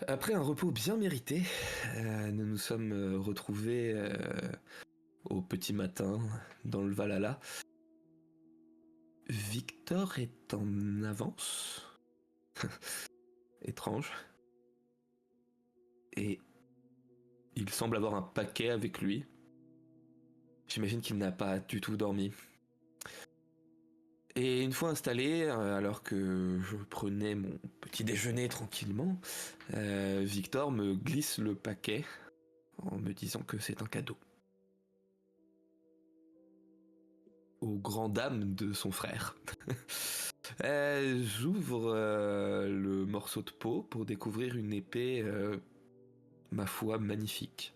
Après un repos bien mérité, nous nous sommes retrouvés au petit matin dans le Valhalla. Victor est en avance, étrange, et il semble avoir un paquet avec lui. J'imagine qu'il n'a pas du tout dormi. Et une fois installé, alors que je prenais mon petit déjeuner tranquillement, Victor me glisse le paquet en me disant que c'est un cadeau. Aux grandes dames de son frère. J'ouvre le morceau de peau pour découvrir une épée, ma foi, magnifique.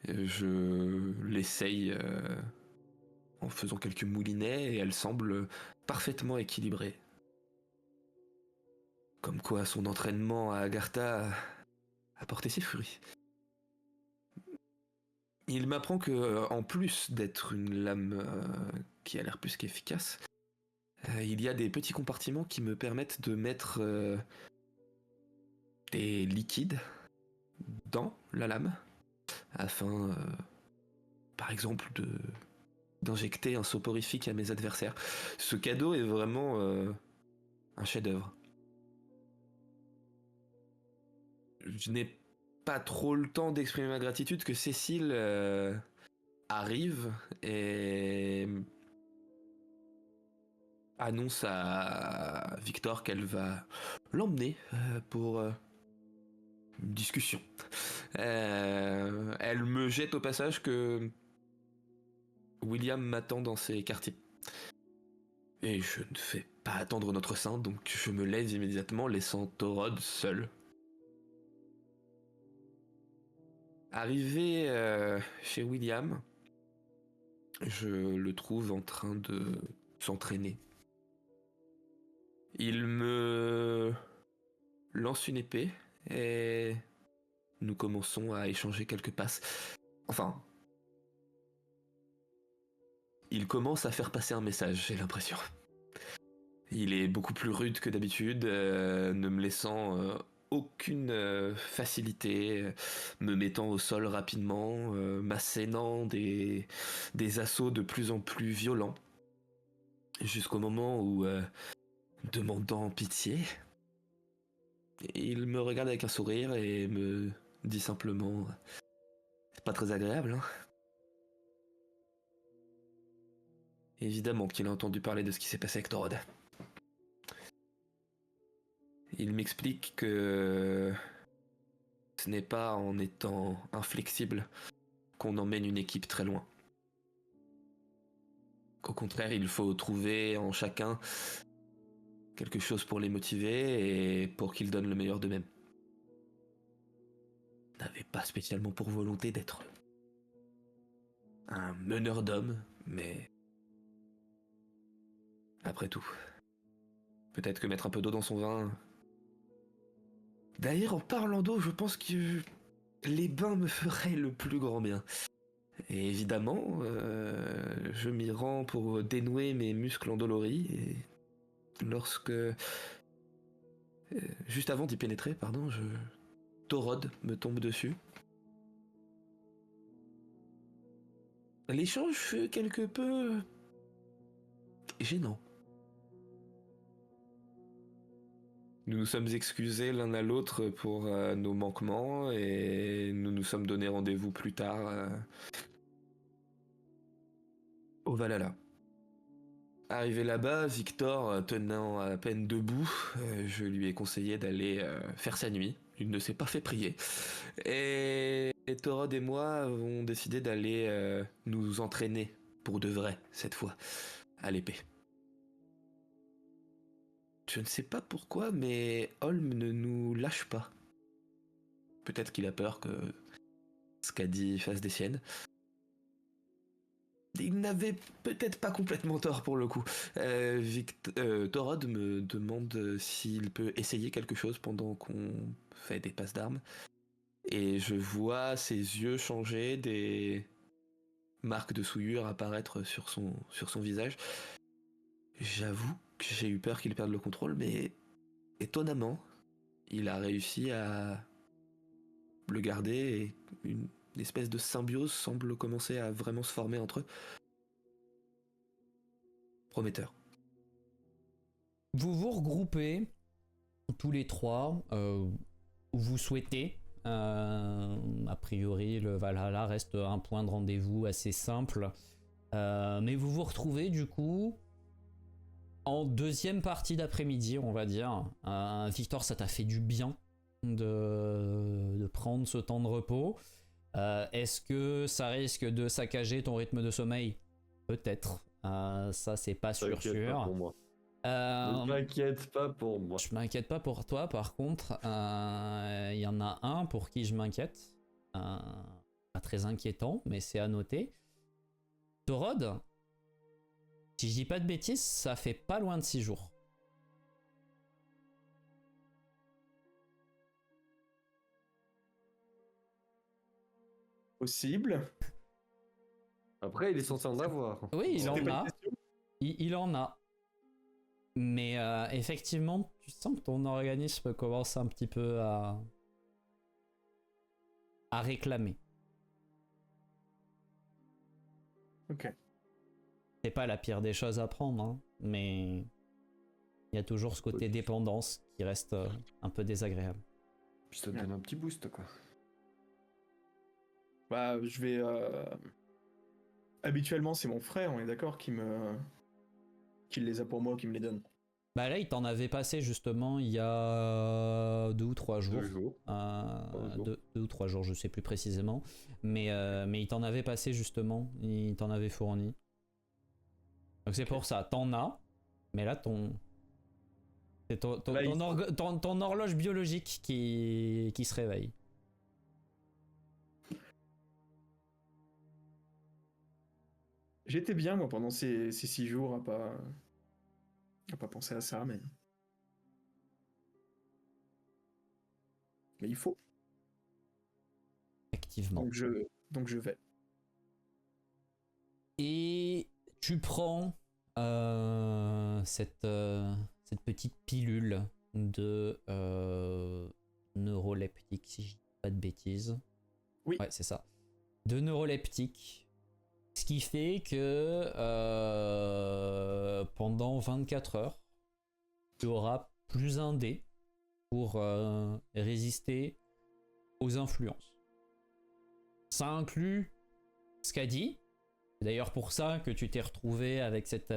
Je l'essaye en faisant quelques moulinets et elle semble parfaitement équilibrée. Comme quoi son entraînement à Agartha a porté ses fruits. Il m'apprend que, en plus d'être une lame qui a l'air plus qu'efficace, il y a des petits compartiments qui me permettent de mettre des liquides dans la lame afin, par exemple, d'injecter un soporifique à mes adversaires. Ce cadeau est vraiment un chef-d'œuvre. Je n'ai pas trop le temps d'exprimer ma gratitude que Cécile arrive et annonce à Victor qu'elle va l'emmener pour une discussion. Elle me jette au passage que William m'attend dans ses quartiers. Et je ne fais pas attendre notre saint, donc je me lève immédiatement, laissant Thorod seul. Arrivé chez William, je le trouve en train de s'entraîner. Il me lance une épée et nous commençons à échanger quelques passes. Enfin, il commence à faire passer un message, j'ai l'impression. Il est beaucoup plus rude que d'habitude, ne me laissant aucune facilité, me mettant au sol rapidement, m'assénant des assauts de plus en plus violents, jusqu'au moment où, demandant pitié, il me regarde avec un sourire et me dit simplement « C'est pas très agréable, hein ?» Évidemment qu'il a entendu parler de ce qui s'est passé avec Thorod. Il m'explique que ce n'est pas en étant inflexible qu'on emmène une équipe très loin. Qu'au contraire, il faut trouver en chacun quelque chose pour les motiver et pour qu'ils donnent le meilleur d'eux-mêmes. N'avait pas spécialement pour volonté d'être un meneur d'hommes, mais après tout, peut-être que mettre un peu d'eau dans son vin. D'ailleurs, en parlant d'eau, je pense que les bains me feraient le plus grand bien. Et évidemment, je m'y rends pour dénouer mes muscles endoloris et lorsque, juste avant d'y pénétrer, pardon, Thorod me tombe dessus. L'échange fut quelque peu gênant. Nous nous sommes excusés l'un à l'autre pour nos manquements et nous nous sommes donné rendez-vous plus tard au Valhalla. Arrivé là-bas, Victor tenant à peine debout, je lui ai conseillé d'aller faire sa nuit. Il ne s'est pas fait prier. Et Thorod et moi avons décidé d'aller nous entraîner pour de vrai, cette fois, à l'épée. Je ne sais pas pourquoi, mais Holm ne nous lâche pas. Peut-être qu'il a peur que Skadi fasse des siennes. Il n'avait peut-être pas complètement tort pour le coup. Thorod me demande s'il peut essayer quelque chose pendant qu'on fait des passes d'armes. Et je vois ses yeux changer, des marques de souillure apparaître sur son visage. J'avoue que j'ai eu peur qu'il perde le contrôle, mais étonnamment, il a réussi à le garder et une espèce de symbiose semble commencer à vraiment se former entre eux. Prometteur. Vous vous regroupez tous les trois où vous souhaitez. A priori, le Valhalla reste un point de rendez-vous assez simple. Mais vous vous retrouvez du coup en deuxième partie d'après-midi, on va dire. Victor, ça t'a fait du bien de prendre ce temps de repos. Est-ce que ça risque de saccager ton rythme de sommeil? Peut-être. Ça, c'est pas sûr. Pas pour moi. Ne m'inquiète pas pour moi. Je m'inquiète pas pour toi, par contre. Il y en a un pour qui je m'inquiète. Pas très inquiétant, mais c'est à noter. Torod, si je dis pas de bêtises, ça fait pas loin de 6 jours. Possible. Après, il est censé en avoir. Oui, il en C'était pas a. une question. Il en a. Mais effectivement, tu sens que ton organisme commence un petit peu à réclamer. Ok. C'est pas la pire des choses à prendre, hein, mais il y a toujours ce côté dépendance qui reste un peu désagréable. Puis ça te donne un petit boost, quoi. Bah, je vais. Habituellement, c'est mon frère, on est d'accord, qui les a pour moi, qui me les donne. Bah là, il t'en avait passé justement il y a 2 ou 3 jours. 2 jours. 2 ou 3 jours, je sais plus précisément. Mais il t'en avait passé justement, il t'en avait fourni. Donc c'est pour ça, t'en as, mais là c'est ton horloge biologique qui se réveille. J'étais bien, moi, pendant ces 6 jours, à pas penser à ça, mais il faut. Effectivement. Donc je vais. Et tu prends cette petite pilule de neuroleptique, si je dis pas de bêtises. Oui. Ouais, c'est ça. De neuroleptique. Ce qui fait que pendant 24 heures, tu auras plus un dé pour résister aux influences. Ça inclut ce qu'a dit. C'est d'ailleurs pour ça que tu t'es retrouvé avec cette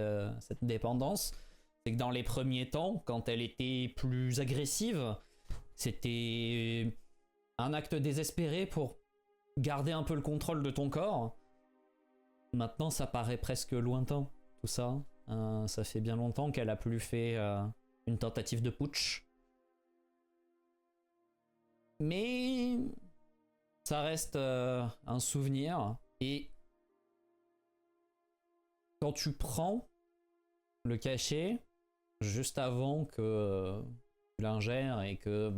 dépendance. C'est que dans les premiers temps, quand elle était plus agressive, c'était un acte désespéré pour garder un peu le contrôle de ton corps. Maintenant, ça paraît presque lointain, tout ça. Ça fait bien longtemps qu'elle a plus fait une tentative de putsch. Mais ça reste un souvenir. Et quand tu prends le cachet, juste avant que tu l'ingères et que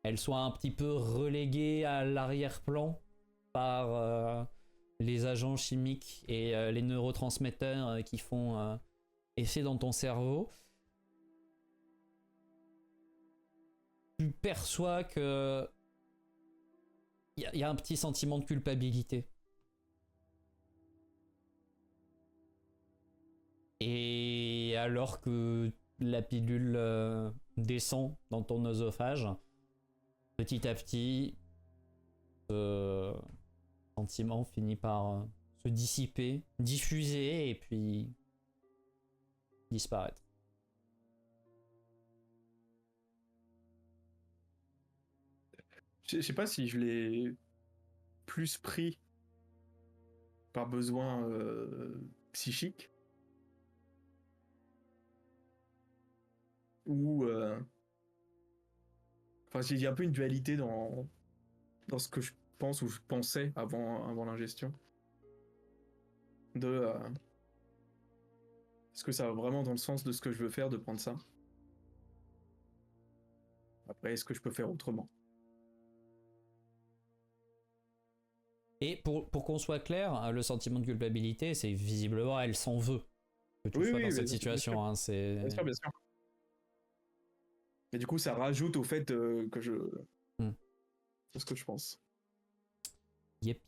elle soit un petit peu reléguée à l'arrière-plan par les agents chimiques et les neurotransmetteurs qui font effet dans ton cerveau, tu perçois que il y a un petit sentiment de culpabilité. Et alors que la pilule descend dans ton œsophage, petit à petit, ce sentiment finit par se dissiper, diffuser et puis disparaître. Je sais pas si je l'ai plus pris par besoin psychique ou enfin, il y a un peu une dualité dans ce que je pense ou je pensais avant l'ingestion. Est-ce que ça va vraiment dans le sens de ce que je veux faire de prendre ça? Après, est-ce que je peux faire autrement? Et pour qu'on soit clair, le sentiment de culpabilité, c'est visiblement, elle s'en veut que tu sois dans cette situation. Hein, c'est... Bien sûr, bien sûr. Et du coup, ça rajoute au fait que je. Hmm. C'est ce que je pense. Yep.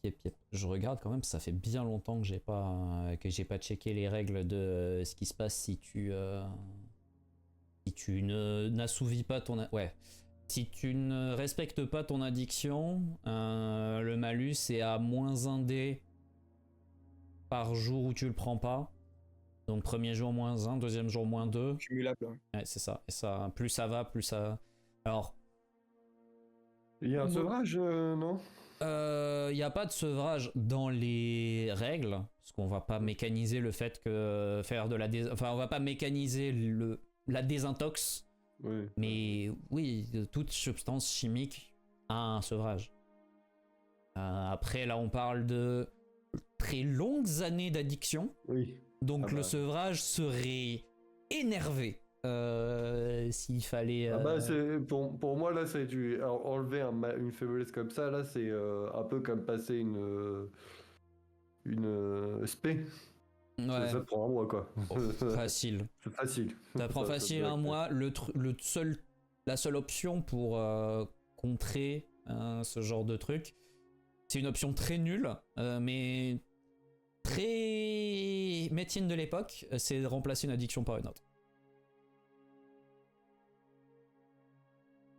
Je regarde quand même, ça fait bien longtemps que j'ai pas checké les règles de ce qui se passe si tu n'assouvis pas ton ouais. Si tu ne respectes pas ton addiction, le malus est à -1 dé par jour où tu le prends pas. Donc premier jour -1, deuxième jour -2. Cumulable. Ouais, c'est ça. Et ça, plus ça va, plus ça. Alors. Il y a un sevrage, non? Il n'y a pas de sevrage dans les règles, parce qu'on va pas mécaniser le fait que faire de la on va pas mécaniser la désintox, Oui. mais oui, toute substance chimique a un sevrage. Après, là, on parle de très longues années d'addiction, Oui. donc le sevrage serait énervé. S'il fallait. Pour moi, là, c'est enlever une faiblesse comme ça, là, c'est un peu comme passer une spé. Ouais. Ça prend un mois, quoi. Facile. C'est facile. Ça prend facile un mois. La seule option pour contrer ce genre de truc, c'est une option très nulle, mais très médecine de l'époque, c'est de remplacer une addiction par une autre.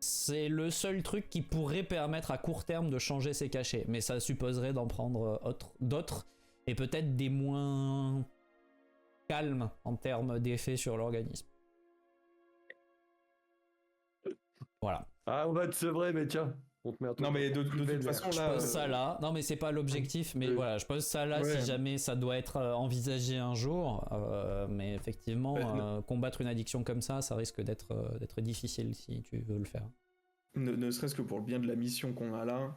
C'est le seul truc qui pourrait permettre à court terme de changer ses cachets, mais ça supposerait d'en prendre d'autres, et peut-être des moins calmes en termes d'effet sur l'organisme. Voilà. Ah, on va te sevrer, mais tiens, on te met un truc. Non, mais de toute façon, Je là. pose ça là. Non, mais c'est pas l'objectif, mais voilà, je pose ça là Ouais. si jamais ça doit être envisagé un jour. Mais effectivement, combattre une addiction comme ça risque d'être difficile si tu veux le faire. Ne serait-ce que pour le bien de la mission qu'on a là,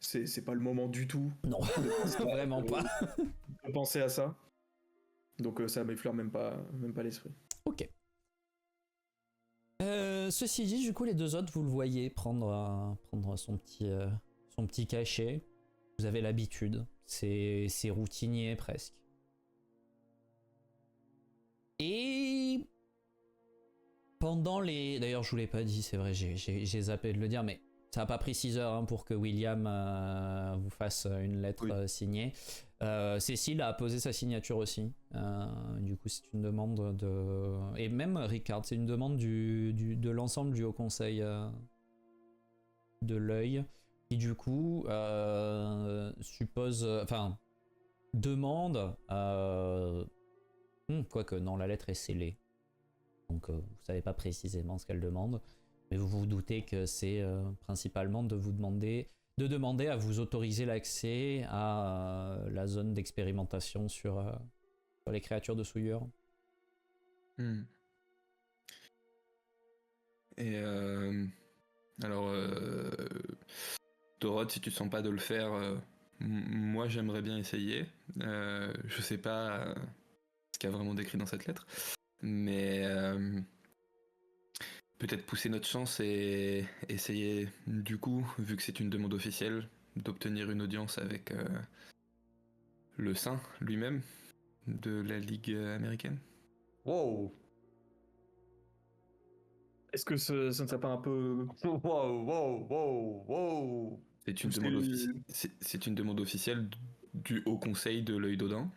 c'est pas le moment du tout. Non, vraiment pas. De penser à ça. Donc ça m'effleure même pas l'esprit. Ok. Ceci dit, du coup, les deux autres, vous le voyez prendre son petit cachet. Vous avez l'habitude. C'est routinier presque. Et pendant les... D'ailleurs, je vous l'ai pas dit, c'est vrai, j'ai zappé de le dire, mais ça n'a pas pris 6 heures pour que William vous fasse une lettre signée. Cécile a posé sa signature aussi. Du coup, c'est une demande de... Et même Ricard, c'est une demande de l'ensemble du Haut Conseil de l'œil, qui du coup suppose... Enfin, demande... quoique, non, la lettre est scellée. Donc, vous savez pas précisément ce qu'elle demande. Mais vous vous doutez que c'est principalement de demander à vous autoriser l'accès à la zone d'expérimentation sur les créatures de souillure. Et alors, Dorothe, si tu sens pas de le faire, moi j'aimerais bien essayer. Je sais pas ce qu'il y a vraiment décrit dans cette lettre, mais peut-être pousser notre chance et essayer, du coup, vu que c'est une demande officielle, d'obtenir une audience avec le saint lui-même de la Ligue américaine. Wow. Est-ce que ça ne serait pas un peu... Wow. C'est une demande officielle du Haut Conseil de l'Œil d'Odin.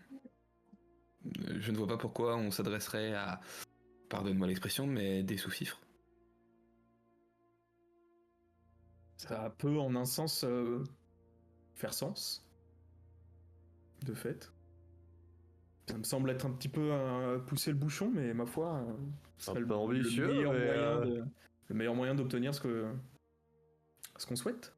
Je ne vois pas pourquoi on s'adresserait à, pardonne-moi l'expression, mais des sous-fifres. Ça peut en un sens faire sens. De fait. Ça me semble être un petit peu pousser le bouchon, mais ma foi, ce serait le meilleur moyen d'obtenir ce qu'on souhaite.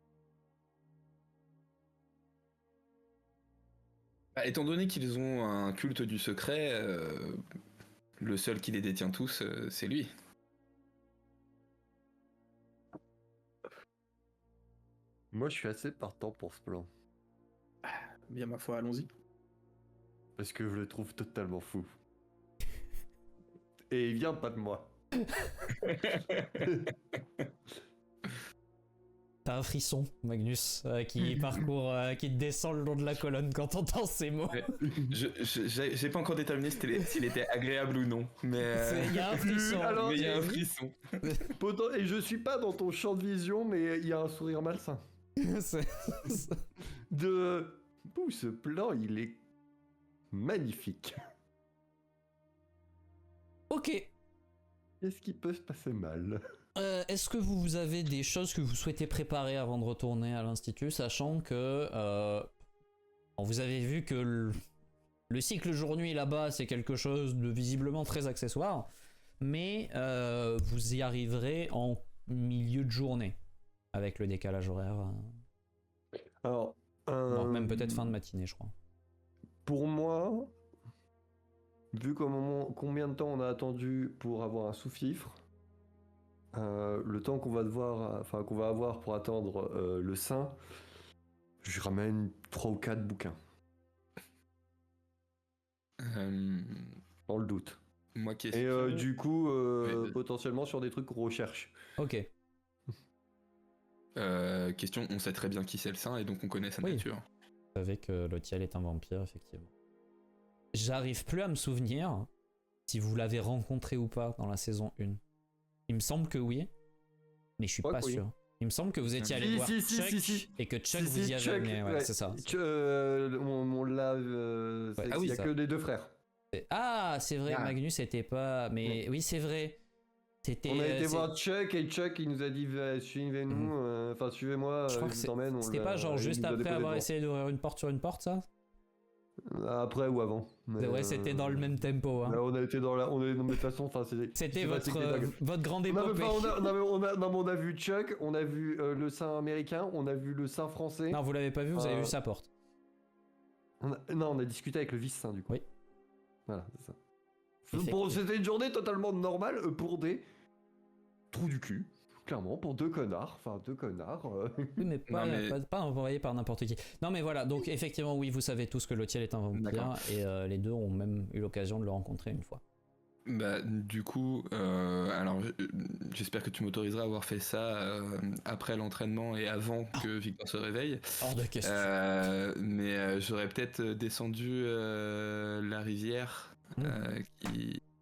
Étant donné qu'ils ont un culte du secret, le seul qui les détient tous, c'est lui. Moi, je suis assez partant pour ce plan. Bien ma foi, allons-y. Parce que je le trouve totalement fou. Et il vient pas de moi. T'as un frisson, Magnus, qui parcourt, qui descend le long de la colonne quand t'entends ces mots. Ouais. J'ai pas encore déterminé s'il était agréable ou non, mais Il y a un frisson. Alors, il y a un frisson. Et je suis pas dans ton champ de vision, mais il y a un sourire malsain. C'est- Ouh, ce plan, il est magnifique. Ok. Qu'est-ce qui peut se passer mal? Est-ce que vous avez des choses que vous souhaitez préparer avant de retourner à l'Institut, sachant que vous avez vu que le cycle jour-nuit là-bas, c'est quelque chose de visiblement très accessoire, mais vous y arriverez en milieu de journée, avec le décalage horaire, Alors, voire même peut-être fin de matinée, je crois. pour moi, vu combien de temps on a attendu pour avoir un sous-fifre, le temps qu'on va avoir pour attendre le sein, je ramène 3 ou 4 bouquins, dans le doute. Moi qui Et du coup, Oui. potentiellement sur des trucs recherche. Ok. question, on sait très bien qui c'est le saint et donc on connaît sa Oui. nature. Vous savez que Lotiel est un vampire, effectivement. J'arrive plus à me souvenir si vous l'avez rencontré ou pas dans la saison 1. Il me semble que oui, mais je suis crois pas que oui. sûr. Il me semble que vous étiez allé Si, voir si, si, Chuck si. et que Chuck Si, vous si, y avait Chuck, amené, ouais, c'est ça. On l'a. Ouais, Il y a ça. que les 2 frères. Ah, c'est vrai, Ah. Magnus était pas. Mais oui, c'est vrai. C'était. On a été voir Chuck et Chuck il nous a dit suivez-nous, enfin suivez-moi, Je crois que je vous emmène. c'était pas genre juste après avoir essayé d'ouvrir une porte sur une porte, ça. Après ou avant. Mais, Ouais, c'était dans le même tempo. Hein. Là, on a été dans la. Non, mais de toute façon, enfin, C'était c'est votre, pas technique. votre grande On a, épopée. on a vu Chuck, on a vu le sein américain, on a vu le sein français. Non, vous l'avez pas vu, vous avez vu sa porte. Non, on a discuté avec le vice-saint du coup. Oui. Voilà, c'est ça. Effectivement. C'était une journée totalement normale pour des trous du cul. Clairement, pour 2 connards. Enfin, 2 connards. Oui, mais pas, Non, mais- pas envoyé par n'importe qui. Non, mais voilà, donc effectivement, oui, vous savez tous que Lotiel est un vampire, D'accord. et les deux ont même eu l'occasion de le rencontrer une fois. Bah, du coup, alors j'espère que tu m'autoriseras à avoir fait ça après l'entraînement et avant que Victor se réveille. Hors de question. Mais j'aurais peut-être descendu la rivière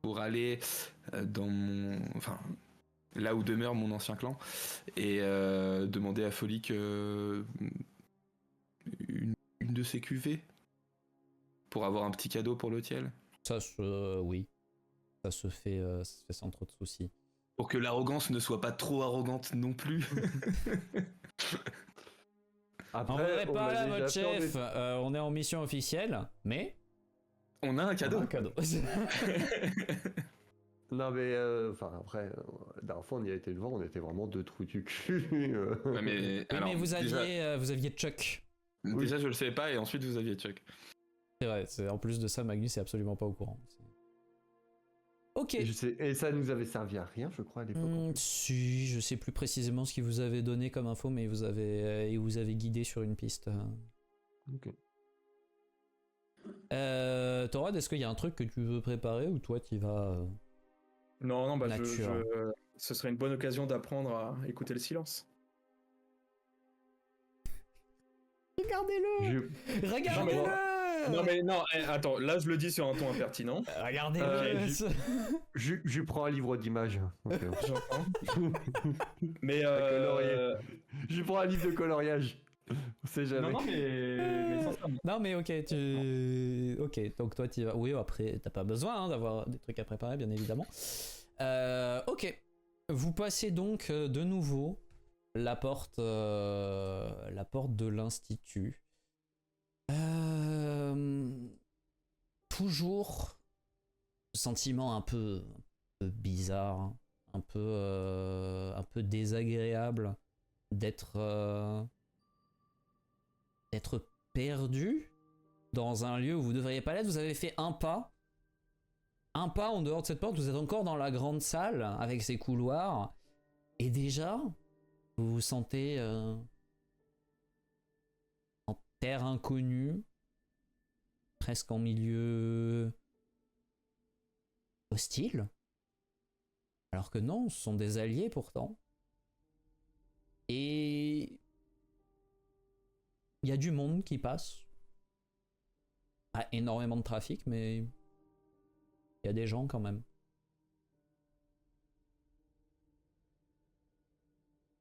pour aller dans enfin, là où demeure mon ancien clan et demander à Folic une de ses cuvées pour avoir un petit cadeau pour Lotiel. Oui. Ça se fait sans trop de soucis. Pour que l'arrogance ne soit pas trop arrogante non plus. On voudrait Après, pas a là, déjà votre fait chef. On est en mission officielle, mais. On a un cadeau. On a un cadeau. Non, mais enfin, après, la dernière fois, on y a été le voir, on était vraiment 2 trous du cul. Ouais, mais, Oui, alors, mais vous déjà, aviez Chuck. déjà, je le savais pas et ensuite vous aviez Chuck. C'est vrai, en plus de ça, Magnus est absolument pas au courant. Ok. Et ça nous avait servi à rien, je crois, à l'époque. Si, je sais plus précisément ce qu'il vous avait donné comme info, mais il vous avez guidé sur une piste. Ok. Torad, est-ce qu'il y a un truc que tu veux préparer ou toi tu vas Non, bah Nature. ce serait une bonne occasion d'apprendre à écouter le silence. Regardez-le Je- Regardez-le Non mais non, attends, là je le dis sur un ton impertinent. Regardez-le je prends un livre d'images. Ok. J'entends. Mais colorier. Je prends un livre de coloriage. On sait jamais. non, mais sincèrement. Non mais ok, ok, donc toi tu vas... Oui, après t'as pas besoin d'avoir des trucs à préparer, bien évidemment. Ok, vous passez donc de nouveau la porte de l'Institut. Toujours sentiment un peu bizarre, un peu désagréable d'être perdu dans un lieu où vous ne devriez pas l'être. Vous avez fait un pas en dehors de cette porte, vous êtes encore dans la grande salle avec ses couloirs, et déjà vous vous sentez en terre inconnue, presque en milieu hostile, alors que non, ce sont des alliés pourtant. Et Il y a du monde qui passe. Pas énormément de trafic, mais il y a des gens quand même.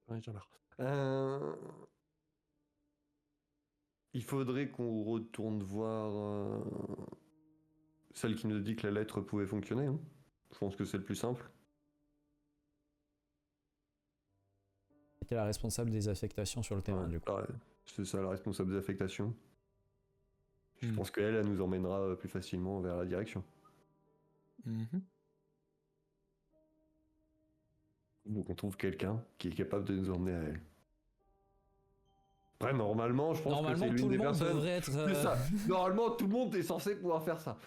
Ouais, j'en ai marre. Il faudrait qu'on retourne voir celle qui nous a dit que la lettre pouvait fonctionner. Hein. Je pense que c'est le plus simple. C'était la responsable des affectations sur le terrain, Ouais, du coup. c'est ça la responsable des affectations. Je Hmm. pense qu'elle, elle nous emmènera plus facilement vers la direction. Mhm. Donc on trouve quelqu'un qui est capable de nous emmener à elle. Après, normalement, je pense que c'est Normalement, l'une tout des le monde personnes. devrait être. C'est ça. Normalement, tout le monde est censé pouvoir faire ça.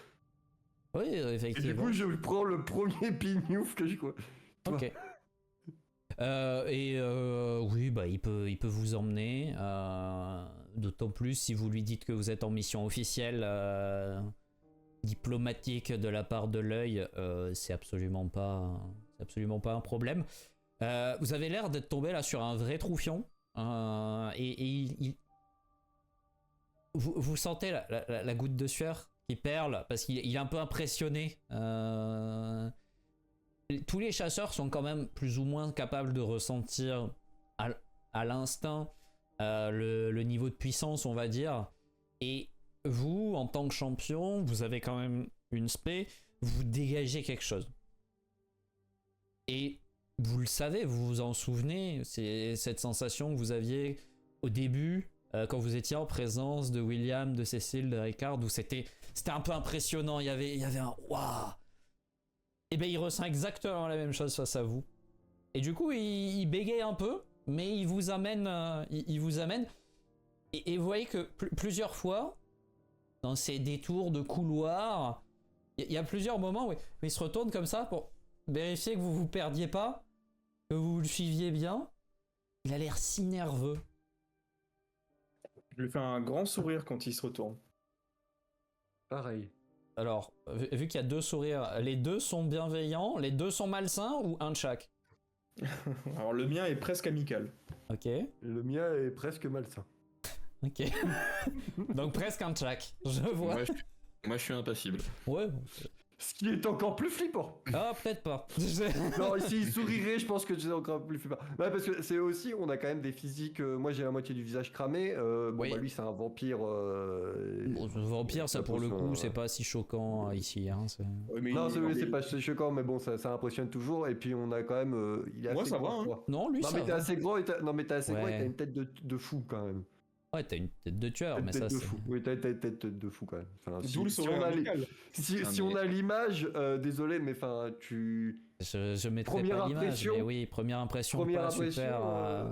Oui, Et du effectivement. coup, je prends le premier pignouf que je vois. Ok. Oui, bah il peut vous emmener. D'autant plus si vous lui dites que vous êtes en mission officielle diplomatique de la part de l'œil, c'est absolument pas un problème. Vous avez l'air d'être tombé là sur un vrai troufion. Vous sentez la goutte de sueur qui perle parce qu'il est un peu impressionné. Tous les chasseurs sont quand même plus ou moins capables de ressentir à l'instinct le niveau de puissance, on va dire. Et vous, en tant que champion, vous avez quand même une spé, vous dégagez quelque chose. Et vous le savez, vous vous en souvenez, c'est cette sensation que vous aviez au début, quand vous étiez en présence de William, de Cécile, de Ricard, où c'était un peu impressionnant, il y avait un waouh. Et bien il ressent exactement la même chose face à vous. Et du coup il bégaye un peu, mais il vous amène, et vous voyez que plusieurs fois, dans ces détours de couloirs, il y a plusieurs moments où il se retourne comme ça pour vérifier que vous vous perdiez pas, que vous le suiviez bien. Il a l'air si nerveux. Je lui fais un grand sourire quand il se retourne. Pareil. Alors, vu qu'il y a deux sourires, les deux sont bienveillants, les deux sont malsains ou un de chaque? Alors le mien est presque amical. Ok, Le mien est presque malsain. ok. Donc presque un de chaque, je vois. Moi, je suis impassible. Ouais. Ce qui est encore plus flippant. Ah, peut-être pas. Non, s'il sourirait, je pense que c'est encore plus flippant. Ouais, parce que c'est aussi, on a quand même des physiques. Moi, j'ai la moitié du visage cramé. Oui. Lui, c'est un vampire. Bon, vampire, ça pour le coup, c'est pas si choquant ici. Hein, Ouais, mais Non, il- c'est pas choquant, mais bon, ça impressionne toujours. Et puis, on a quand même. Il est Moi, assez ça gros, va, je hein. crois. Non, lui, Non, ça mais t'es va. assez gros et t'as Ouais. une tête de fou quand même. Ouais, t'as une tête de tueur, mais Tête ça, de c'est... fou. Oui, t'as une tête de fou quand même. Enfin, D'où le sourire on a amical. si on a l'image, désolé, mais enfin, Je mettrai Première pas l'image, impression. mais oui, première impression pas super...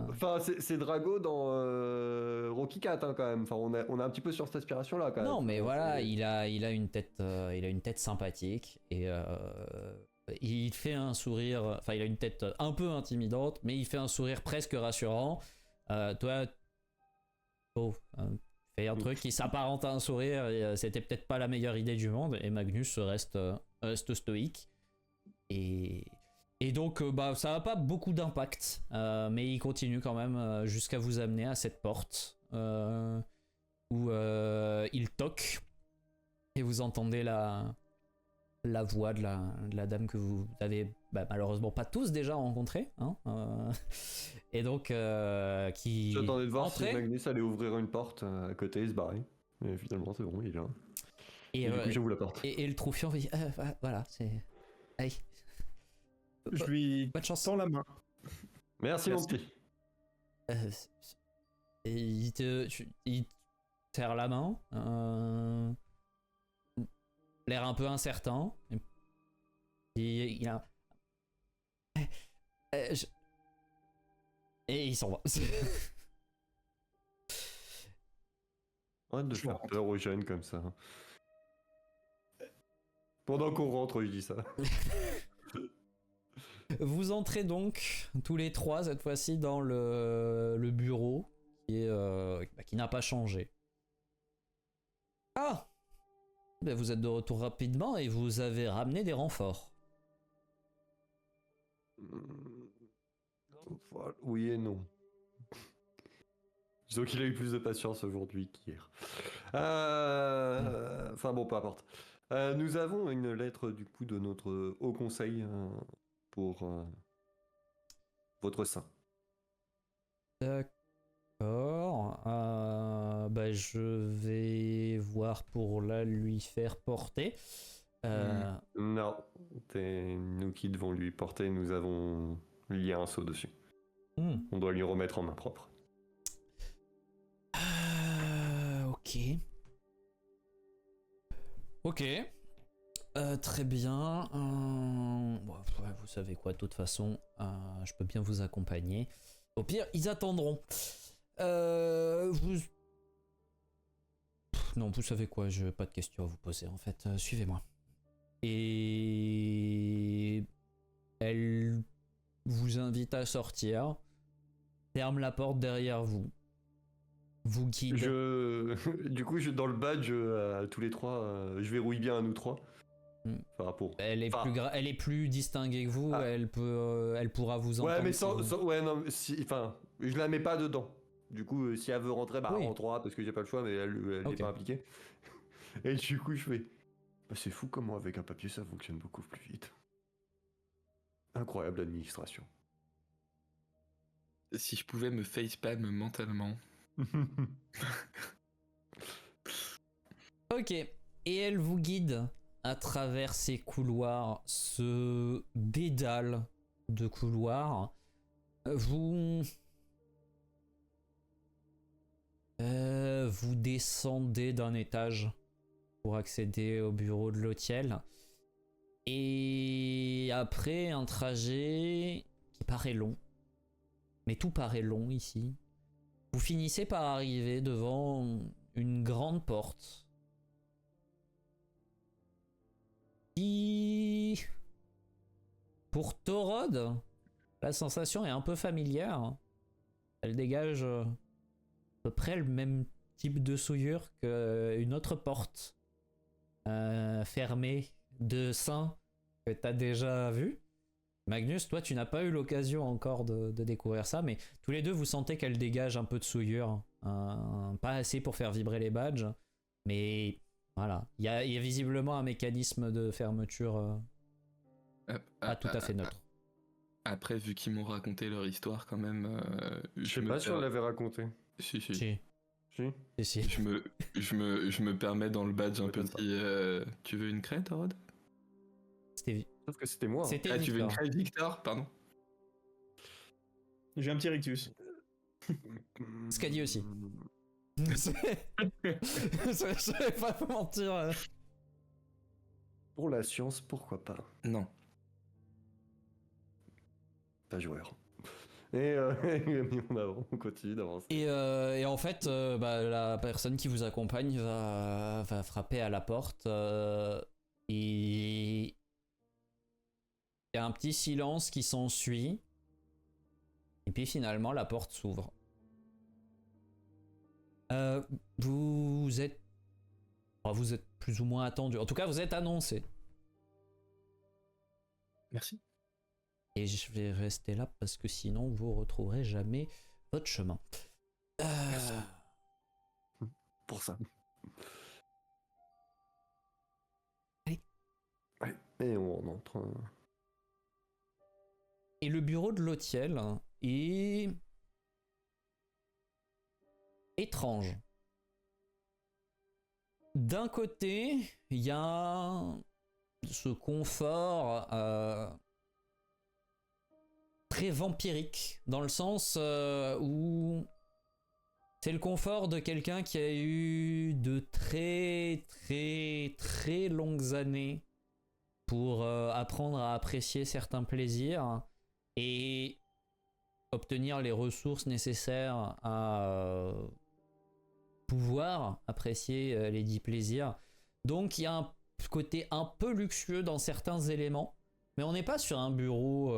Enfin, c'est Drago dans Rocky 4 hein, quand même. Enfin, on a un petit peu sur cette aspiration-là quand même. Non, mais Enfin, voilà, c'est- il a une tête sympathique et il fait un sourire. Enfin, il a une tête un peu intimidante, mais il fait un sourire presque rassurant. Toi, fais un truc qui s'apparente à un sourire. Et, c'était peut-être pas la meilleure idée du monde. Et Magnus reste stoïque. Et donc, ça n'a pas beaucoup d'impact, mais il continue quand même jusqu'à vous amener à cette porte où il toque et vous entendez la voix de la dame que vous avez malheureusement pas tous déjà rencontrée. Hein, et donc, qui J'attendais de voir si entrait. Magnus allait ouvrir une porte à côté et se barrer. Mais finalement, c'est bon, il est là. Et, Et du coup, j'ouvre la porte. et le troufion vous dit voilà, c'est. Allez, Je lui bonne chance. tends la main. Merci, mon Merci. petit. Et il te serre la main, l'air un peu incertain. Et il a. Et il s'en va. Arrête de Je faire rentre. peur aux jeunes comme ça. Pendant qu'on rentre, je dis ça. Vous entrez donc tous les trois cette fois-ci dans le bureau qui n'a pas changé. Ah, vous êtes de retour rapidement et vous avez ramené des renforts. Oui et non. Disons qu'il a eu plus de patience aujourd'hui qu'hier. Enfin bon, peu importe. Nous avons une lettre du coup de notre haut conseil pour votre sein. D'accord. Bah, je vais voir pour la lui faire porter. Non, c'est nous qui devons lui porter. Nous avons lié un seau dessus. On doit lui remettre en main propre. Ok. Ok. Très bien. Bon, ouais, vous savez quoi, de toute façon, je peux bien vous accompagner. Au pire, ils attendront. Non, vous savez quoi, je n'ai pas de questions à vous poser en fait. Suivez-moi. Et elle vous invite à sortir, ferme la porte derrière vous, vous guide. Du coup, dans le badge, tous les trois, je verrouille bien à nous trois. Elle est plus distinguée que vous, elle pourra vous entendre. Ouais, mais ouais, non, je la mets pas dedans. Du coup, si elle veut rentrer, bah, elle rentrera parce que j'ai pas le choix, mais elle n'est pas impliquée. Et du coup, je fais. Bah, c'est fou comment avec un papier ça fonctionne beaucoup plus vite. Incroyable administration. Si je pouvais me facepalm mentalement. Ok, et elle vous guide à travers ces couloirs, ce dédale de couloirs. Vous descendez d'un étage pour accéder au bureau de l'hôtel. Et après un trajet qui paraît long, mais tout paraît long ici, vous finissez par arriver devant une grande porte qui, pour Torod, la sensation est un peu familière. Elle dégage à peu près le même type de souillure qu'une autre porte fermée de sein que tu as déjà vue. Magnus, toi, tu n'as pas eu l'occasion encore de découvrir ça, mais tous les deux, vous sentez qu'elle dégage un peu de souillure. Pas assez pour faire vibrer les badges, mais voilà. Il y a visiblement un mécanisme de fermeture pas tout à fait neutre. Après, vu qu'ils m'ont raconté leur histoire, quand même. Je sais pas si on l'avait raconté. Si. Si. Je me permets dans le badge un petit. Tu veux une craie, Torod? Sauf que c'était moi. C'était tu veux une craie, Victor? Pardon. J'ai un petit rictus. Ce qu'a dit aussi. Je vais pas vous mentir. Pour la science, pourquoi pas? Non. Pas joueur. Et on continue d'avancer. Et en fait, la personne qui vous accompagne va frapper à la porte. Et il y a un petit silence qui s'ensuit. Et puis finalement, la porte s'ouvre. Vous êtes plus ou moins attendu. En tout cas, vous êtes annoncé. Merci. Et je vais rester là parce que sinon vous retrouverez jamais votre chemin. Merci. Pour ça. Allez. Et on entre. Et le bureau de l'hôtel est étrange. D'un côté, il y a ce confort très vampirique, dans le sens où c'est le confort de quelqu'un qui a eu de très très très longues années pour apprendre à apprécier certains plaisirs et obtenir les ressources nécessaires à pouvoir apprécier les dits plaisirs. Donc il y a un côté un peu luxueux dans certains éléments, mais on n'est pas sur un bureau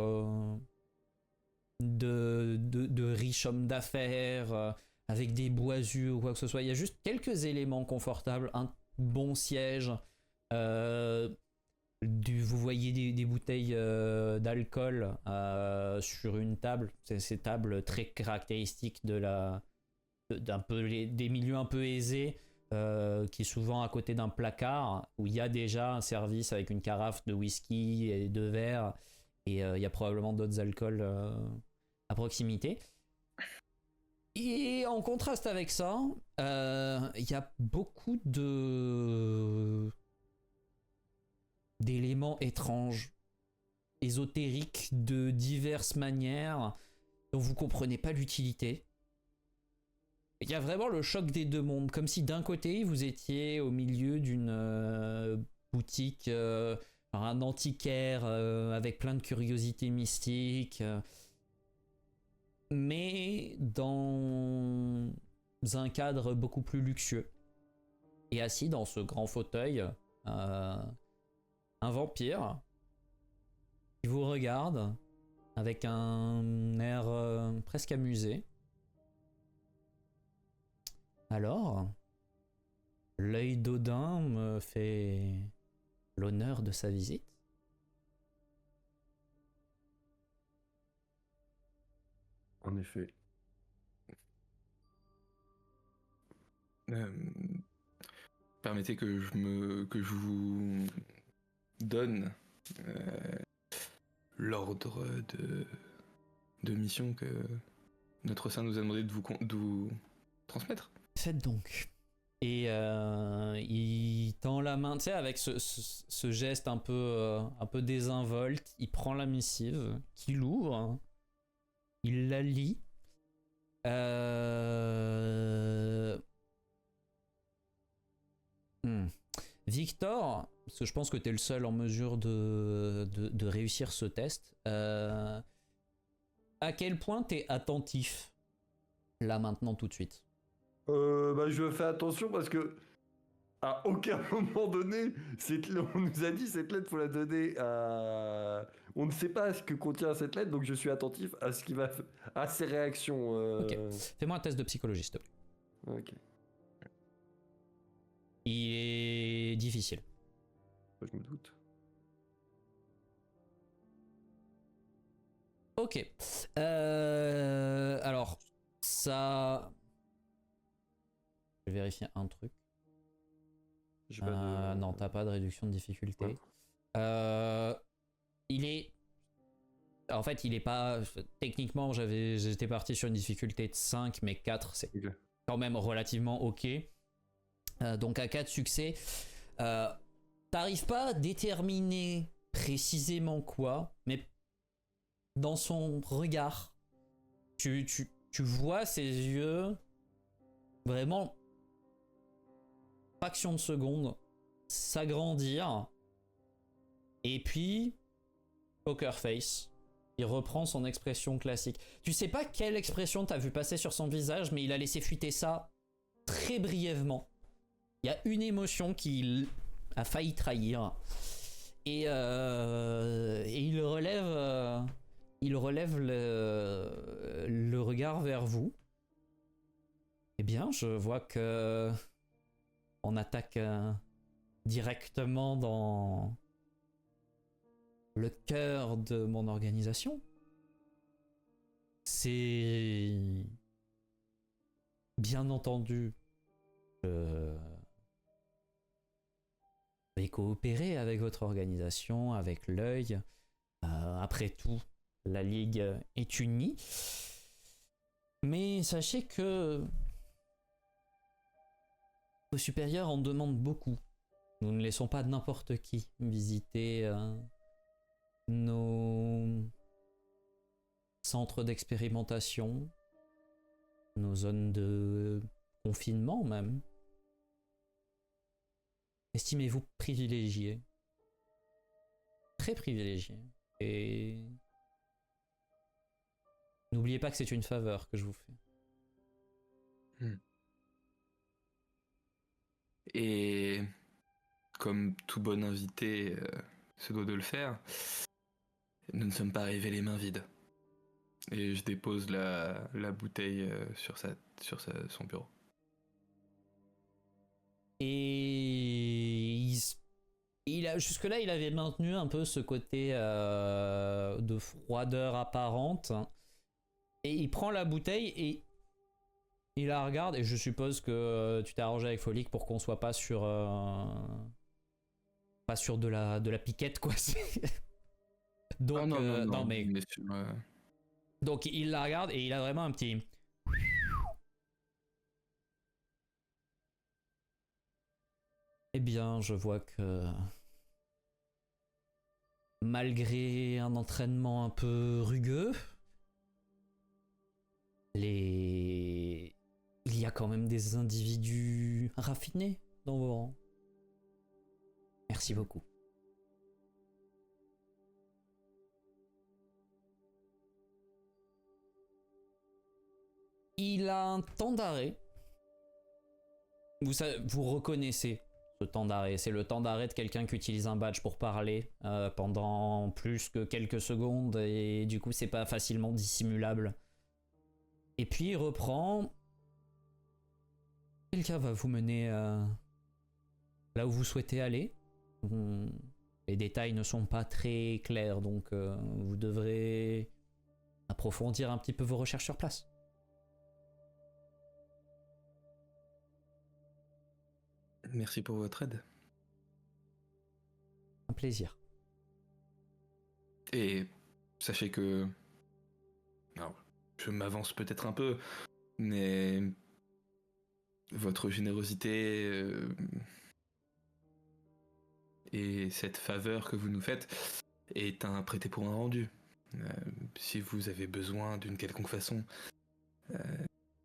de riche homme d'affaires avec des boisures ou quoi que ce soit. Il y a juste quelques éléments confortables, un bon siège, vous voyez des bouteilles d'alcool sur une table, c'est ces tables très caractéristiques de la des milieux un peu aisés, qui est souvent à côté d'un placard où il y a déjà un service avec une carafe de whisky et de verre, et il y a probablement d'autres alcools à proximité. Et en contraste avec ça, il y a beaucoup d'éléments étranges, ésotériques de diverses manières dont vous comprenez pas l'utilité. Il y a vraiment le choc des deux mondes, comme si d'un côté vous étiez au milieu d'une boutique, un antiquaire avec plein de curiosités mystiques, mais dans un cadre beaucoup plus luxueux. Et assis dans ce grand fauteuil, un vampire qui vous regarde avec un air presque amusé. Alors, l'œil d'Odin me fait l'honneur de sa visite. En effet. Permettez que je vous donne l'ordre de mission que notre saint nous a demandé de vous transmettre. Faites donc. Et il tend la main, tu sais, avec ce geste un peu désinvolte, il prend la missive, qu'il ouvre, il la lit. Victor, parce que je pense que tu es le seul en mesure de réussir ce test, à quel point tu es attentif là maintenant tout de suite? Je fais attention parce que à aucun moment donné, on nous a dit cette lettre faut la donner à... On ne sait pas ce que contient cette lettre, donc je suis attentif à ce qui va, à ses réactions. Ok, fais-moi un test de psychologie s'il te plaît. Ok. Il est difficile. Je me doute. Ok. Alors, ça... Je vais vérifier un truc. J'ai pas de... Non, t'as pas de réduction de difficulté. Ouais. Il est... En fait, il est pas... Techniquement, j'étais parti sur une difficulté de 5, mais 4, c'est Ok. quand même relativement ok. Donc à 4 succès, t'arrives pas à déterminer précisément quoi, mais dans son regard, tu vois ses yeux vraiment, fraction de seconde, s'agrandir, et puis poker face, il reprend son expression classique. Tu sais pas quelle expression t'as vu passer sur son visage, mais il a laissé fuiter ça très brièvement. Il y a une émotion qu'il a failli trahir, et il relève le regard vers vous. Eh bien, je vois que on attaque directement dans le cœur de mon organisation. C'est bien entendu, je vais coopérer avec votre organisation, avec l'œil. Après tout, la Ligue est unie. Mais sachez que vos supérieurs en demandent beaucoup. Nous ne laissons pas n'importe qui visiter nos centres d'expérimentation, nos zones de confinement même. Estimez-vous privilégié, très privilégié, et n'oubliez pas que c'est une faveur que je vous fais. Et comme tout bon invité se doit de le faire, nous ne sommes pas arrivés les mains vides. Et je dépose la bouteille sur son bureau. Et jusque-là, il avait maintenu un peu ce côté de froideur apparente. Et il prend la bouteille et il la regarde et je suppose que tu t'es arrangé avec Folic pour qu'on soit pas sur de la piquette quoi. Donc non, mais donc il la regarde et il a vraiment un petit. Eh bien, je vois que malgré un entraînement un peu rugueux, il y a quand même des individus raffinés dans vos rangs. Merci beaucoup. Il a un temps d'arrêt. Vous reconnaissez ce temps d'arrêt. C'est le temps d'arrêt de quelqu'un qui utilise un badge pour parler pendant plus que quelques secondes et du coup c'est pas facilement dissimulable. Et puis il reprend. Quelqu'un va vous mener là où vous souhaitez aller. Les détails ne sont pas très clairs, donc vous devrez approfondir un petit peu vos recherches sur place. Merci pour votre aide. Un plaisir. Et sachez que... Alors, je m'avance peut-être un peu, mais votre générosité et cette faveur que vous nous faites est un prêté pour un rendu. Si vous avez besoin d'une quelconque façon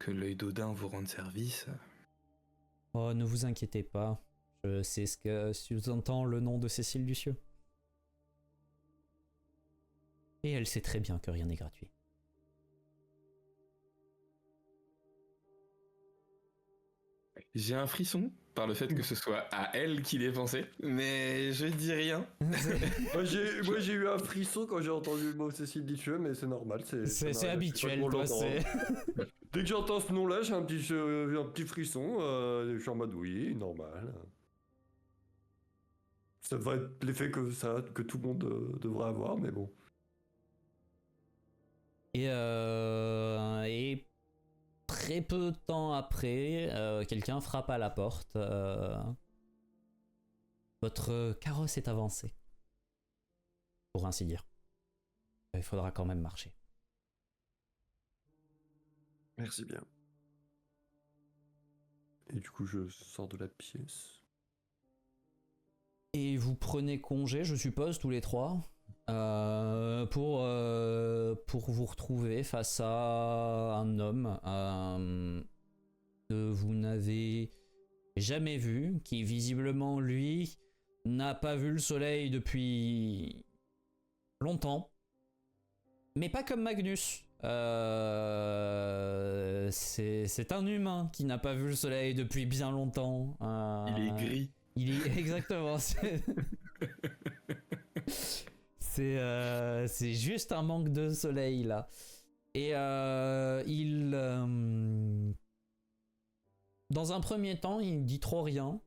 que l'œil d'Odin vous rende service... Oh, ne vous inquiétez pas. Je sais ce que sous-entend le nom de Cécile Lucieux. Et elle sait très bien que rien n'est gratuit. J'ai un frisson par le fait que ce soit à elle qu'il ait pensé, mais je dis rien. Moi j'ai eu un frisson quand j'ai entendu le mot Cécile Lucieux, mais c'est normal. C'est habituel, toi. Dès que j'entends ce nom-là, j'ai un petit frisson. Je suis en mode oui, normal. Ça devrait être l'effet que tout le monde devrait avoir, mais bon. Et très peu de temps après, quelqu'un frappe à la porte. Votre carrosse est avancé. Pour ainsi dire. Il faudra quand même marcher. Merci bien. Et du coup, je sors de la pièce. Et vous prenez congé, je suppose, tous les trois, pour vous retrouver face à un homme que vous n'avez jamais vu, qui visiblement, lui, n'a pas vu le soleil depuis longtemps. Mais pas comme Magnus. C'est un humain qui n'a pas vu le soleil depuis bien longtemps. Il est gris. Il est exactement. C'est juste un manque de soleil là. Et dans un premier temps, il dit trop rien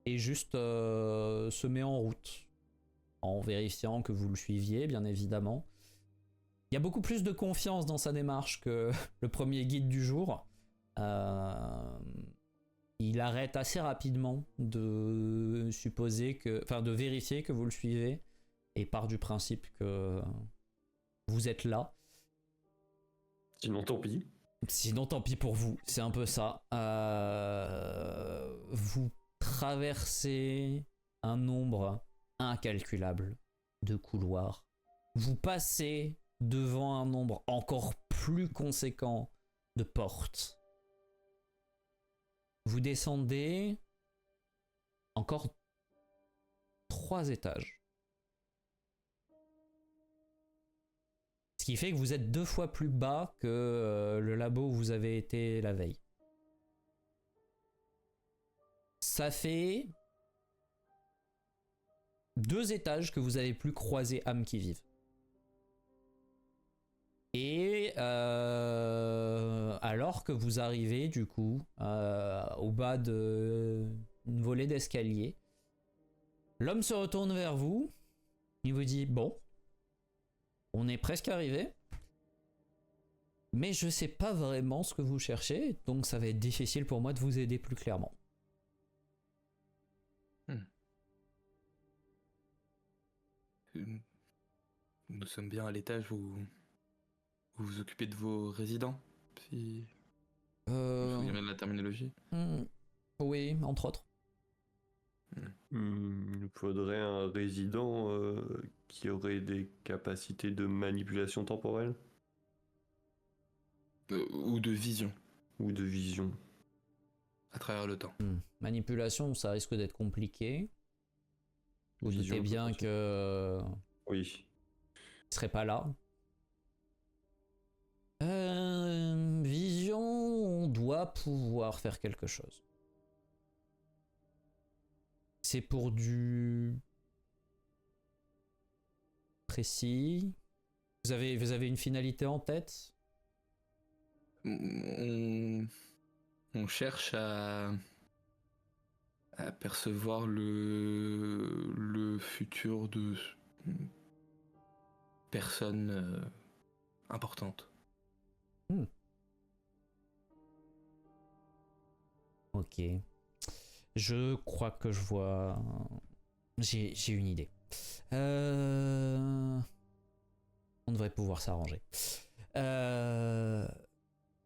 et juste se met en route en vérifiant que vous le suiviez, bien évidemment. Il y a beaucoup plus de confiance dans sa démarche que le premier guide du jour. Il arrête assez rapidement de vérifier que vous le suivez et part du principe que vous êtes là. Sinon, tant pis. Sinon, tant pis pour vous. C'est un peu ça. Vous traversez un nombre incalculable de couloirs. Vous passez devant un nombre encore plus conséquent de portes. Vous descendez encore 3 étages. Ce qui fait que vous êtes 2 fois plus bas que le labo où vous avez été la veille. Ça fait 2 étages que vous avez plus croisé âmes qui vivent. Et alors que vous arrivez du coup au bas d'une volée d'escalier, l'homme se retourne vers vous, il vous dit bon, on est presque arrivé, Mais je sais pas vraiment ce que vous cherchez, donc ça va être difficile pour moi de vous aider plus clairement. Nous sommes bien à l'étage où vous vous occupez de vos résidents, si vous vous souvenez de la terminologie. Oui, entre autres. Il faudrait un résident qui aurait des capacités de manipulation temporelle Ou de vision, ou de vision. à travers le temps. Manipulation, ça risque d'être compliqué. Vous Vision, doutez bien peut-être. que Oui. il serait pas là. Vision, on doit pouvoir faire quelque chose. C'est pour du précis. Vous avez une finalité en tête? On cherche à percevoir le futur de personnes importantes. Ok. Je crois que je vois. J'ai une idée. On devrait pouvoir s'arranger.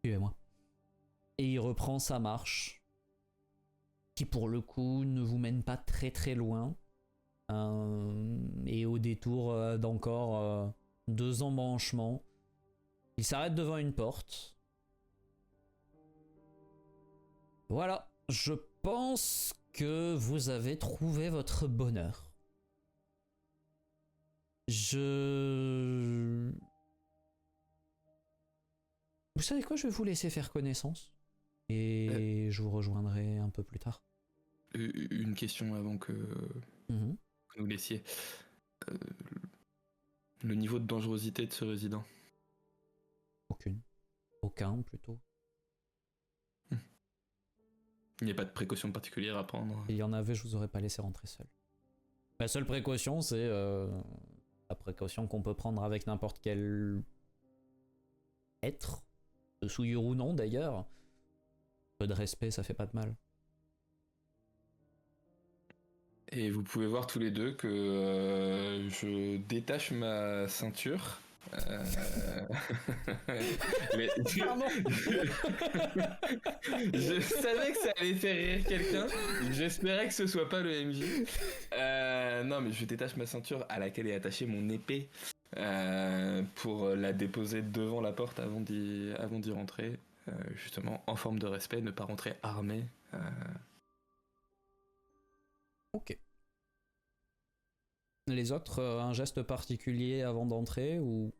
Suivez-moi. Et il reprend sa marche, qui pour le coup ne vous mène pas très très loin. Et au détour d'encore 2 embranchements, il s'arrête devant une porte. Voilà, je pense que vous avez trouvé votre bonheur. Vous savez quoi, je vais vous laisser faire connaissance. Et je vous rejoindrai un peu plus tard. Une question avant que vous nous laissiez. Le niveau de dangerosité de ce résident. Aucun plutôt. Il n'y a pas de précaution particulière à prendre. S'il y en avait, je vous aurais pas laissé rentrer seul. La seule précaution, c'est la précaution qu'on peut prendre avec n'importe quel être, de souillure ou non d'ailleurs. Peu de respect, ça fait pas de mal. Et vous pouvez voir tous les deux que je détache ma ceinture. Mais... je savais que ça allait faire rire quelqu'un. J'espérais que ce soit pas le MJ. Non, mais je détache ma ceinture à laquelle est attachée mon épée pour la déposer devant la porte avant d'y rentrer. Justement, en forme de respect, ne pas rentrer armé. Ok. Les autres, un geste particulier avant d'entrer ou...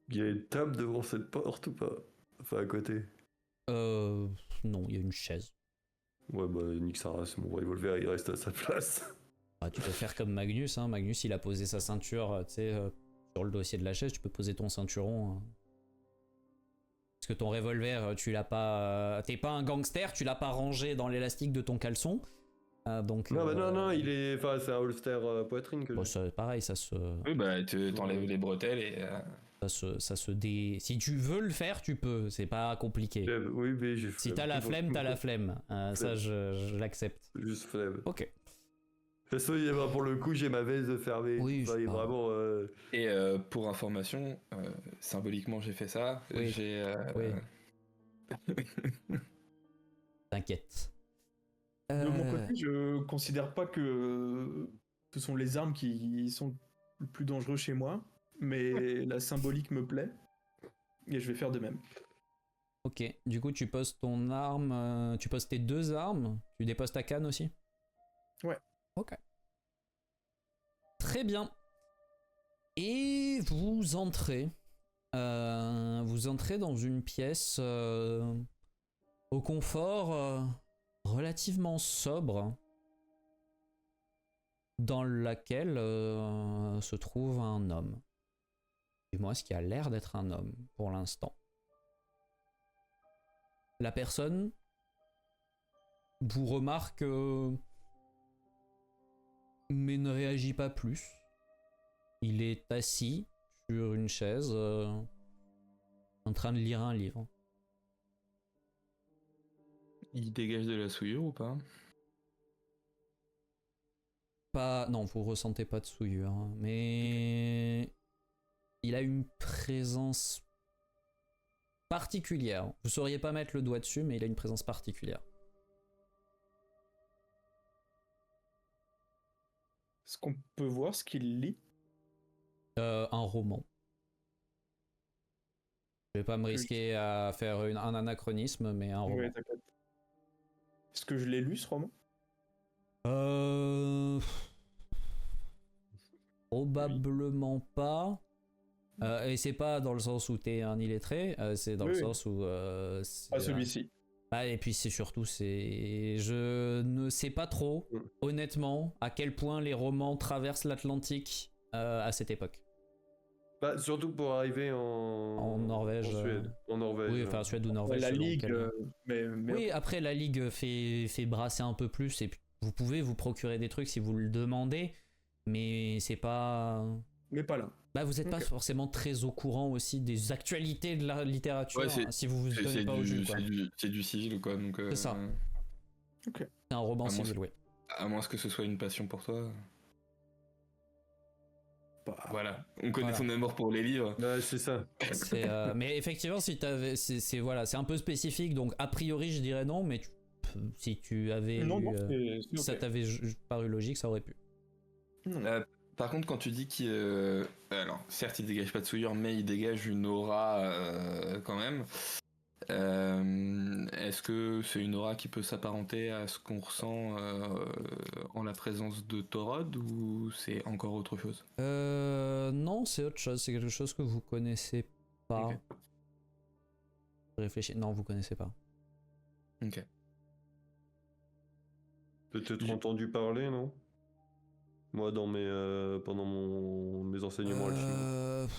Il y a une table devant cette porte ou pas? Enfin, à côté. Non, il y a une chaise. Ouais, bah, nique sa race, mon revolver, il reste à sa place. Ah, tu peux faire comme Magnus, hein. Magnus, il a posé sa ceinture, tu sais, sur le dossier de la chaise, tu peux poser ton ceinturon. Hein. Parce que ton revolver, tu l'as pas... T'es pas un gangster, tu l'as pas rangé dans l'élastique de ton caleçon. Donc, Non, bah non, il est... Enfin, c'est un holster poitrine que bon, j'ai. pareil, ça se... Oui, bah, t'enlèves les bretelles et... Ça se dé... Si tu veux le faire, tu peux, c'est pas compliqué. Oui, mais j'ai Si t'as la flemme, t'as la flemme. Ça, je l'accepte. Juste flemme. Ok. De toute façon, pour le coup, j'ai ma veste fermée. Oui, Ça, vraiment... Et pour information, symboliquement, j'ai fait ça. Oui. Oui. T'inquiète. De mon côté, je considère pas que ce sont les armes qui sont le plus dangereux chez moi, mais la symbolique me plaît, et je vais faire de même. Ok, du coup tu poses ton arme, tu poses tes 2 armes, tu déposes ta canne aussi? Ouais. Ok. Très bien. Et vous entrez. Vous entrez dans une pièce au confort relativement sobre, dans laquelle se trouve un homme. Et moi, ce qui a l'air d'être un homme pour l'instant. La personne vous remarque mais ne réagit pas plus. Il est assis sur une chaise en train de lire un livre. Il dégage de la souillure ou pas? Pas, non, vous ressentez pas de souillure, hein, mais il a une présence particulière. Vous sauriez pas mettre le doigt dessus, mais il a une présence particulière. Est-ce qu'on peut voir ce qu'il lit? Un roman. Je vais pas me risquer à faire un anachronisme, mais un roman. Ouais, t'inquiète. Est-ce que je l'ai lu ce roman? Probablement pas. Et c'est pas dans le sens où t'es un illettré, c'est dans le sens où. Pas celui-ci. Ah, et puis c'est surtout, je ne sais pas trop, honnêtement, à quel point les romans traversent l'Atlantique à cette époque. Bah, surtout pour arriver en Norvège. En Suède. En Norvège. Oui, enfin Suède ou Norvège. La selon Ligue. quel- Mais Oui, après la Ligue fait brasser un peu plus et puis vous pouvez vous procurer des trucs si vous le demandez, mais c'est pas. mais pas là. Bah, vous n'êtes pas Ok. forcément très au courant aussi des actualités de la littérature Ouais, c'est- si vous vous donnez pas au jus. Quoi. C'est du civil, quoi. Donc, C'est ça. C'est un roman À moins civil, oui. à moins que ce soit une passion pour toi. Bah, Voilà, on connaît Voilà. ton amour pour les livres. Ouais, c'est ça. Mais effectivement, si c'est un peu spécifique, donc a priori je dirais non, mais si tu avais non, eu, c'est ça ok. t'avait paru logique, ça aurait pu. Non. Par contre, quand tu dis qu'il. Alors, certes, il dégage pas de souillure, mais il dégage une aura quand même. Est-ce que c'est une aura qui peut s'apparenter à ce qu'on ressent en la présence de Torod ou c'est encore autre chose? Non, c'est autre chose, c'est quelque chose que vous connaissez pas. Ok. Réfléchis, non, vous connaissez pas. Ok. Peut-être entendu parler, non? Moi, pendant mes enseignements alchimiques.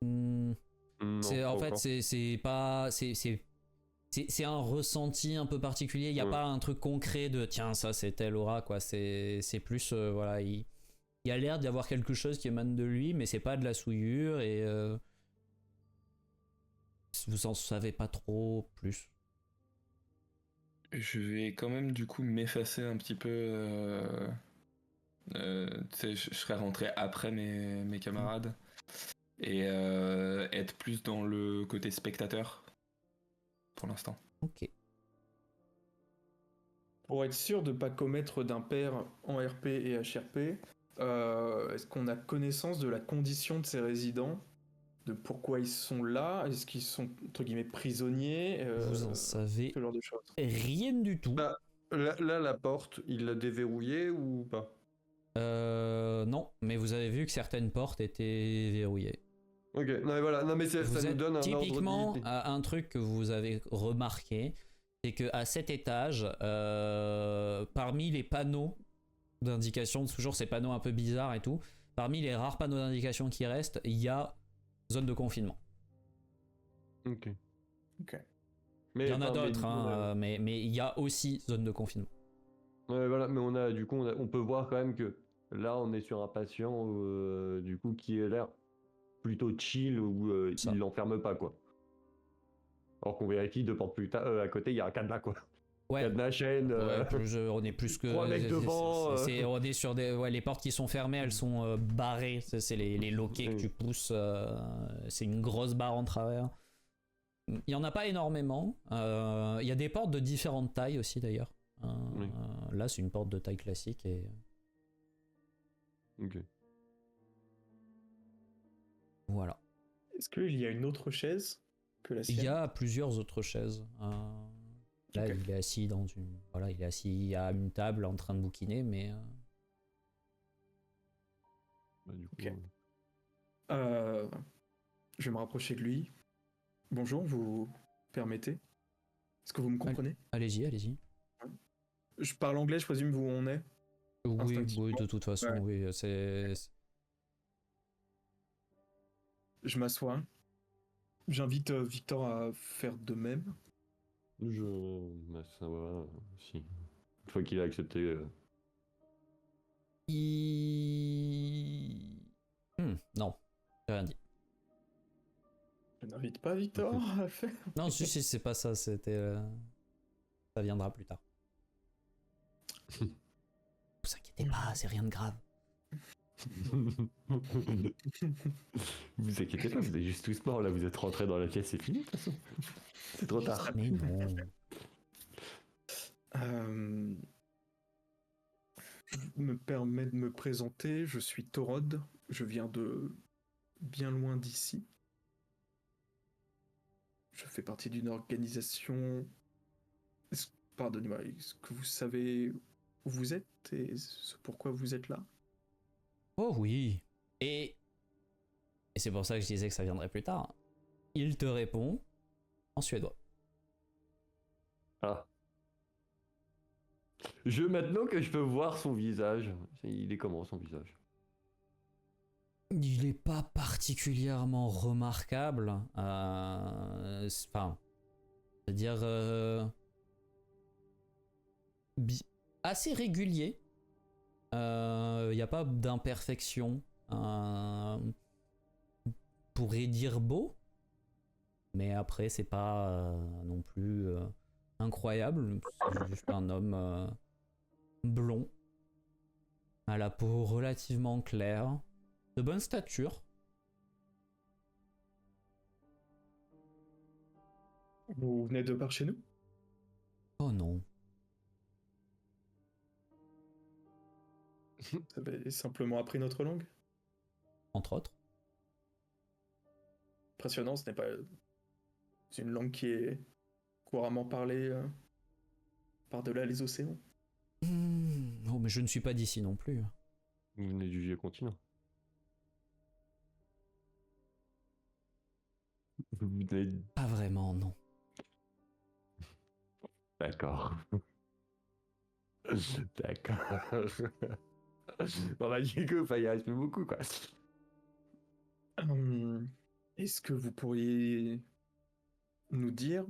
Non, En pas fait, encore. c'est pas. C'est un ressenti un peu particulier. Il n'y a Ouais. pas un truc concret de tiens, ça c'est telle aura, quoi. C'est plus. Voilà, il y a l'air d'y avoir quelque chose qui émane de lui, mais c'est pas de la souillure et. Vous en savez pas trop plus. Je vais quand même du coup m'effacer un petit peu. Tu sais, je serais rentré après mes camarades et être plus dans le côté spectateur pour l'instant. Ok. Pour être sûr de ne pas commettre d'impair en RP et HRP, est-ce qu'on a connaissance de la condition de ces résidents? De pourquoi ils sont là? Est-ce qu'ils sont, entre guillemets, prisonniers? Vous en savez Ce genre de choses. rien du tout. Bah, là, la porte, il l'a déverrouillée ou pas? Non, mais vous avez vu que certaines portes étaient verrouillées. Ok, non mais voilà, non mais ça Vous nous êtes donne un typiquement ordre d'idée. un truc que vous avez remarqué, c'est que à cet étage, parmi les panneaux d'indication, toujours ces panneaux un peu bizarres et tout, parmi les rares panneaux d'indication qui restent, il y a zone de confinement. Ok. Ok. Mais, Il y en a enfin, d'autres, hein, mais il y a aussi zone de confinement. Ouais, voilà, mais on peut voir quand même que là, on est sur un patient du coup qui a l'air plutôt chill où Ça. il l'enferme pas quoi. Alors qu'on vérifie deux portes plus tard, à côté, il y a un cadenas quoi. Ouais. Cadenas chaîne. Ouais, on est plus que. 3 mecs devant, On est sur des. Ouais, les portes qui sont fermées, elles sont barrées. C'est les loquets que Oui. tu pousses. C'est une grosse barre en travers. Il y en a pas énormément. Il y a des portes de différentes tailles aussi d'ailleurs. Oui. Là, c'est une porte de taille classique et Ok. voilà. Est-ce qu'il y a une autre chaise que la sienne? Il y a plusieurs autres chaises. Là, Ok. il est assis dans une. Voilà, il est assis à une table en train de bouquiner, mais. Bah, du coup, Ok. Je vais me rapprocher de lui. Bonjour, vous permettez? Est-ce que vous me comprenez? Allez-y, allez-y. Je parle anglais, je présume, où on est. Oui, Instinctivement. oui, de toute façon, Ouais. oui. Je m'assois. J'invite Victor à faire de même. bah, ça va, si. Une fois qu'il a accepté. Non, j'ai rien dit. N'invite pas Victor à le faire. Non, si, c'est pas ça, c'était... Ça viendra plus tard. Vous inquiétez pas, c'est rien de grave. Vous inquiétez pas, vous êtes juste tous morts là, vous êtes rentrés dans la pièce, c'est fini de toute façon. C'est trop tard. Mais non. Je me permets de me présenter, je suis Torod, je viens de bien loin d'ici. Je fais partie d'une organisation... Pardonnez-moi, est-ce que vous savez où vous êtes et pourquoi vous êtes là? Oh oui. Et c'est pour ça que je disais que ça viendrait plus tard. Il te répond en suédois. Ah. Maintenant que je peux voir son visage, il est comment son visage? Il est pas particulièrement remarquable. Enfin, c'est-à-dire assez régulier. Il n'y a pas d'imperfection. Pourrait dire beau, mais après c'est pas non plus incroyable. C'est juste un homme blond, à la peau relativement claire, de bonne stature. Vous venez de par chez nous? Oh non. Vous avez simplement appris notre langue? Entre autres. Impressionnant, ce n'est pas une langue qui est couramment parlée par-delà les océans. Oh, mais je ne suis pas d'ici non plus. Vous venez du vieux continent. Vous venez... Pas vraiment, non. D'accord. D'accord. Bon bah du coup, il reste plus beaucoup quoi. Est-ce que vous pourriez nous dire...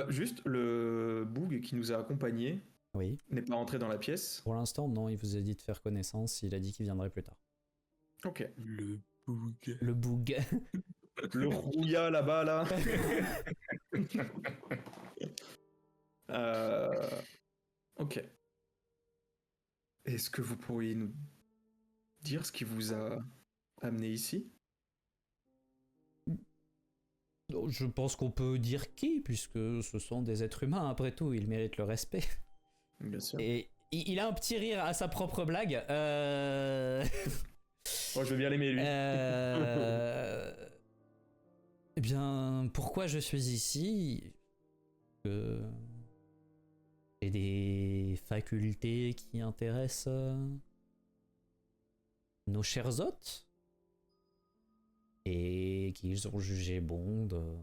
juste, le Boog qui nous a accompagnés Oui. n'est pas entré dans la pièce? Pour l'instant, non, il vous a dit de faire connaissance, il a dit qu'il viendrait plus tard. Ok. Le Boog. Le Boog. Le rouilla là-bas, là. Ok. Est-ce que vous pourriez nous dire ce qui vous a amené ici? Je pense qu'on peut dire qui, puisque ce sont des êtres humains, après tout, ils méritent le respect. Bien sûr. Et il a un petit rire à sa propre blague. Moi, je veux bien l'aimer, lui. Eh bien, pourquoi je suis ici? J'ai des facultés qui intéressent nos chers hôtes et qu'ils ont jugé bon de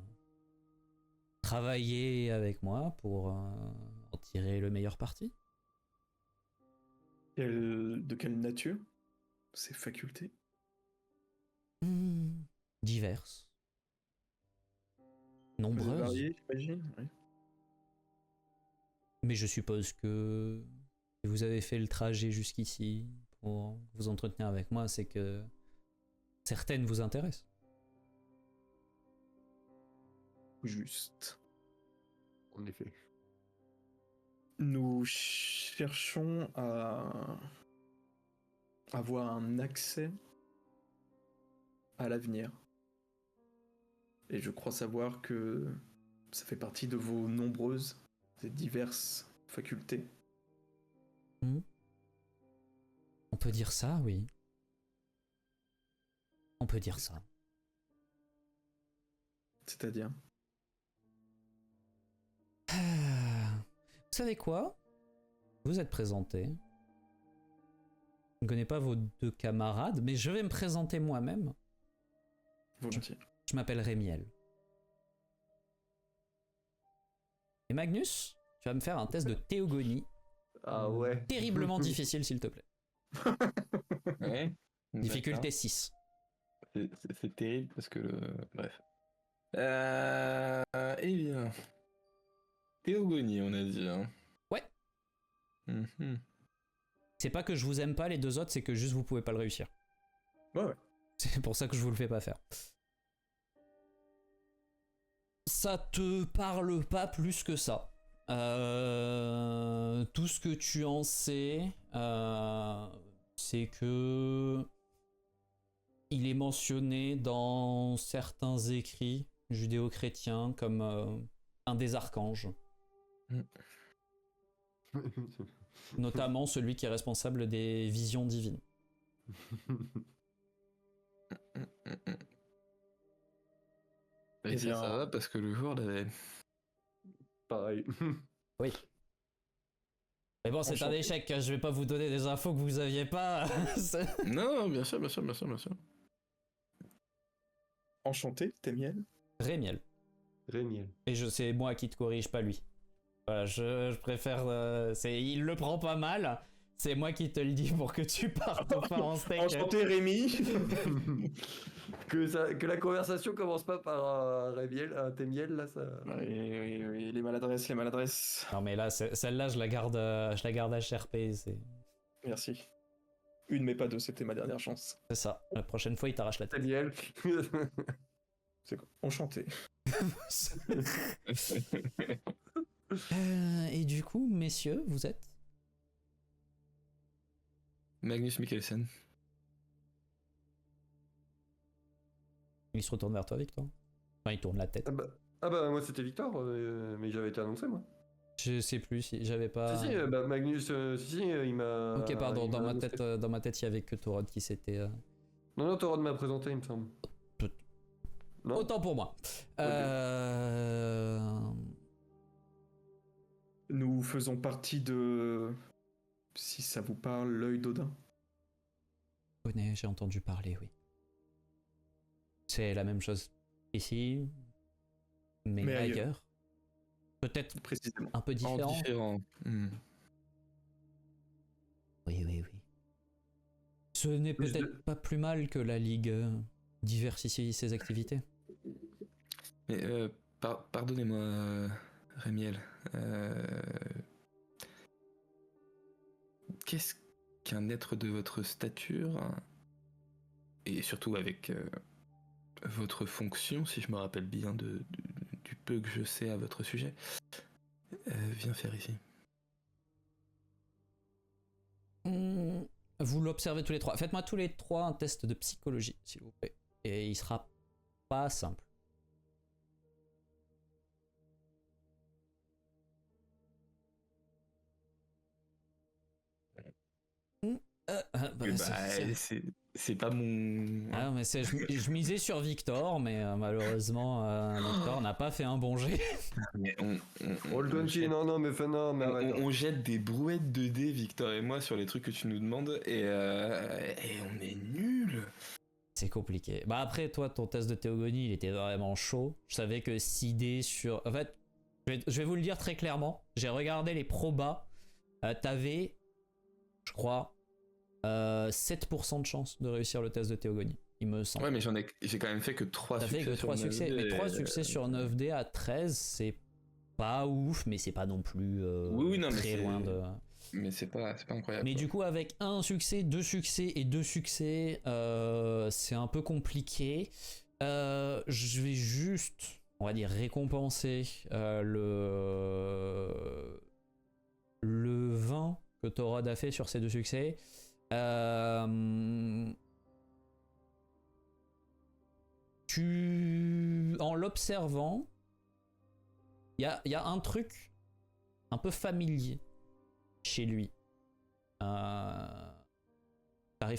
travailler avec moi pour en tirer le meilleur parti. De quelle nature ces facultés? Diverses. Nombreuses. Variées, j'imagine. Oui. Mais je suppose que si vous avez fait le trajet jusqu'ici pour vous entretenir avec moi, c'est que certaines vous intéressent. Juste. En effet. Nous cherchons à avoir un accès à l'avenir. Et je crois savoir que ça fait partie de vos nombreuses et diverses facultés. On peut dire ça, oui. On peut dire ça. C'est-à-dire? Vous savez quoi? Vous êtes présenté. Je ne connais pas vos deux camarades, mais je vais me présenter moi-même. Volontiers. Je m'appelle Rémiel. Et Magnus, tu vas me faire un test de théogonie. Ah ouais. Terriblement difficile, s'il te plaît. Ouais. Difficulté 6. C'est terrible parce que bref. Eh bien. Théogonie, on a dit. Hein. Ouais. Mhm. C'est pas que je vous aime pas les deux autres, c'est que juste vous pouvez pas le réussir. Ouais. C'est pour ça que je vous le fais pas faire. Ça te parle pas plus que ça. Tout ce que tu en sais, c'est que il est mentionné dans certains écrits judéo-chrétiens comme un des archanges, notamment celui qui est responsable des visions divines. Et Eh ça, bien- ça va parce que le jour l'avait. Pareil. Oui. Mais bon, c'est un Enchanté. échec, je vais pas vous donner des infos que vous aviez pas. Non, bien sûr, bien sûr, bien sûr, bien sûr. Enchanté, Témiel. Rémiel. Rémiel. Et c'est moi qui te corrige, pas lui. Voilà, je préfère. Il le prend pas mal. C'est moi qui te le dis pour que tu partes pas en steak. Enchanté, Rémi. Que la conversation commence pas par Rémiel, un Témiel, là, ça. Oui, les maladresses, les maladresses. Non mais là, celle-là, je la garde HRP. Merci. Une mais pas deux, c'était ma dernière chance. C'est ça. La prochaine fois, il t'arrache la tête. Témiel. C'est quoi? Enchanté. Et du coup, messieurs, vous êtes Magnus Mikkelsen. Il se retourne vers toi, Victor. Enfin, il tourne la tête. Ah bah moi c'était Victor, mais j'avais été annoncé moi. Je sais plus si j'avais pas. Si, bah Magnus, il m'a. Ok, pardon. il Dans m'a ma annoncé. tête, il y avait que Torod qui s'était. Non, Torod m'a présenté, il me semble. Tout. Non. Autant pour moi. Nous faisons partie de... Si ça vous parle, l'œil d'Odin. Je connais, j'ai entendu parler, oui. C'est la même chose ici, mais Mais ailleurs. ailleurs. Peut-être Précisément. un peu En différent. différent. Oui, oui, oui. Ce n'est Plus peut-être de- pas plus mal que la Ligue diversifie ses activités. Mais pardonnez-moi, Rémiel. Qu'est-ce qu'un être de votre stature, et surtout avec votre fonction, si je me rappelle bien du peu que je sais à votre sujet, vient faire ici? Vous l'observez tous les trois. Faites-moi tous les trois un test de psychologie, s'il vous plaît. Et il sera pas simple. Oui, c'est pas mon. Ah, mais je misais sur Victor, mais malheureusement, Victor n'a pas fait un bon jet. Mais Roll 20, non, mais enfin, non, mais arrête. on jette des brouettes de dés, Victor et moi, sur les trucs que tu nous demandes, et on est nuls. C'est compliqué. Bah après, toi, ton test de théogonie, il était vraiment chaud. Je savais que 6 dés sur... En fait, je vais vous le dire très clairement. J'ai regardé les probas. T'avais, je crois, 7% de chance de réussir le test de théogonie, il me semble. Ouais, mais j'ai quand même fait que 3 T'as succès. fait que 3 sur succès. 9 Mais dés, 3 succès sur 9 dés à 13, c'est pas ouf, mais c'est pas non plus Oui, non, mais très c'est- loin de... Mais c'est pas incroyable. Mais quoi. du coup, avec un succès, 2 succès et 2 succès, c'est un peu compliqué. Je vais juste, on va dire, récompenser le 20 que Torod a fait sur ces 2 succès. En l'observant, il y a un truc un peu familier chez lui. T'arrives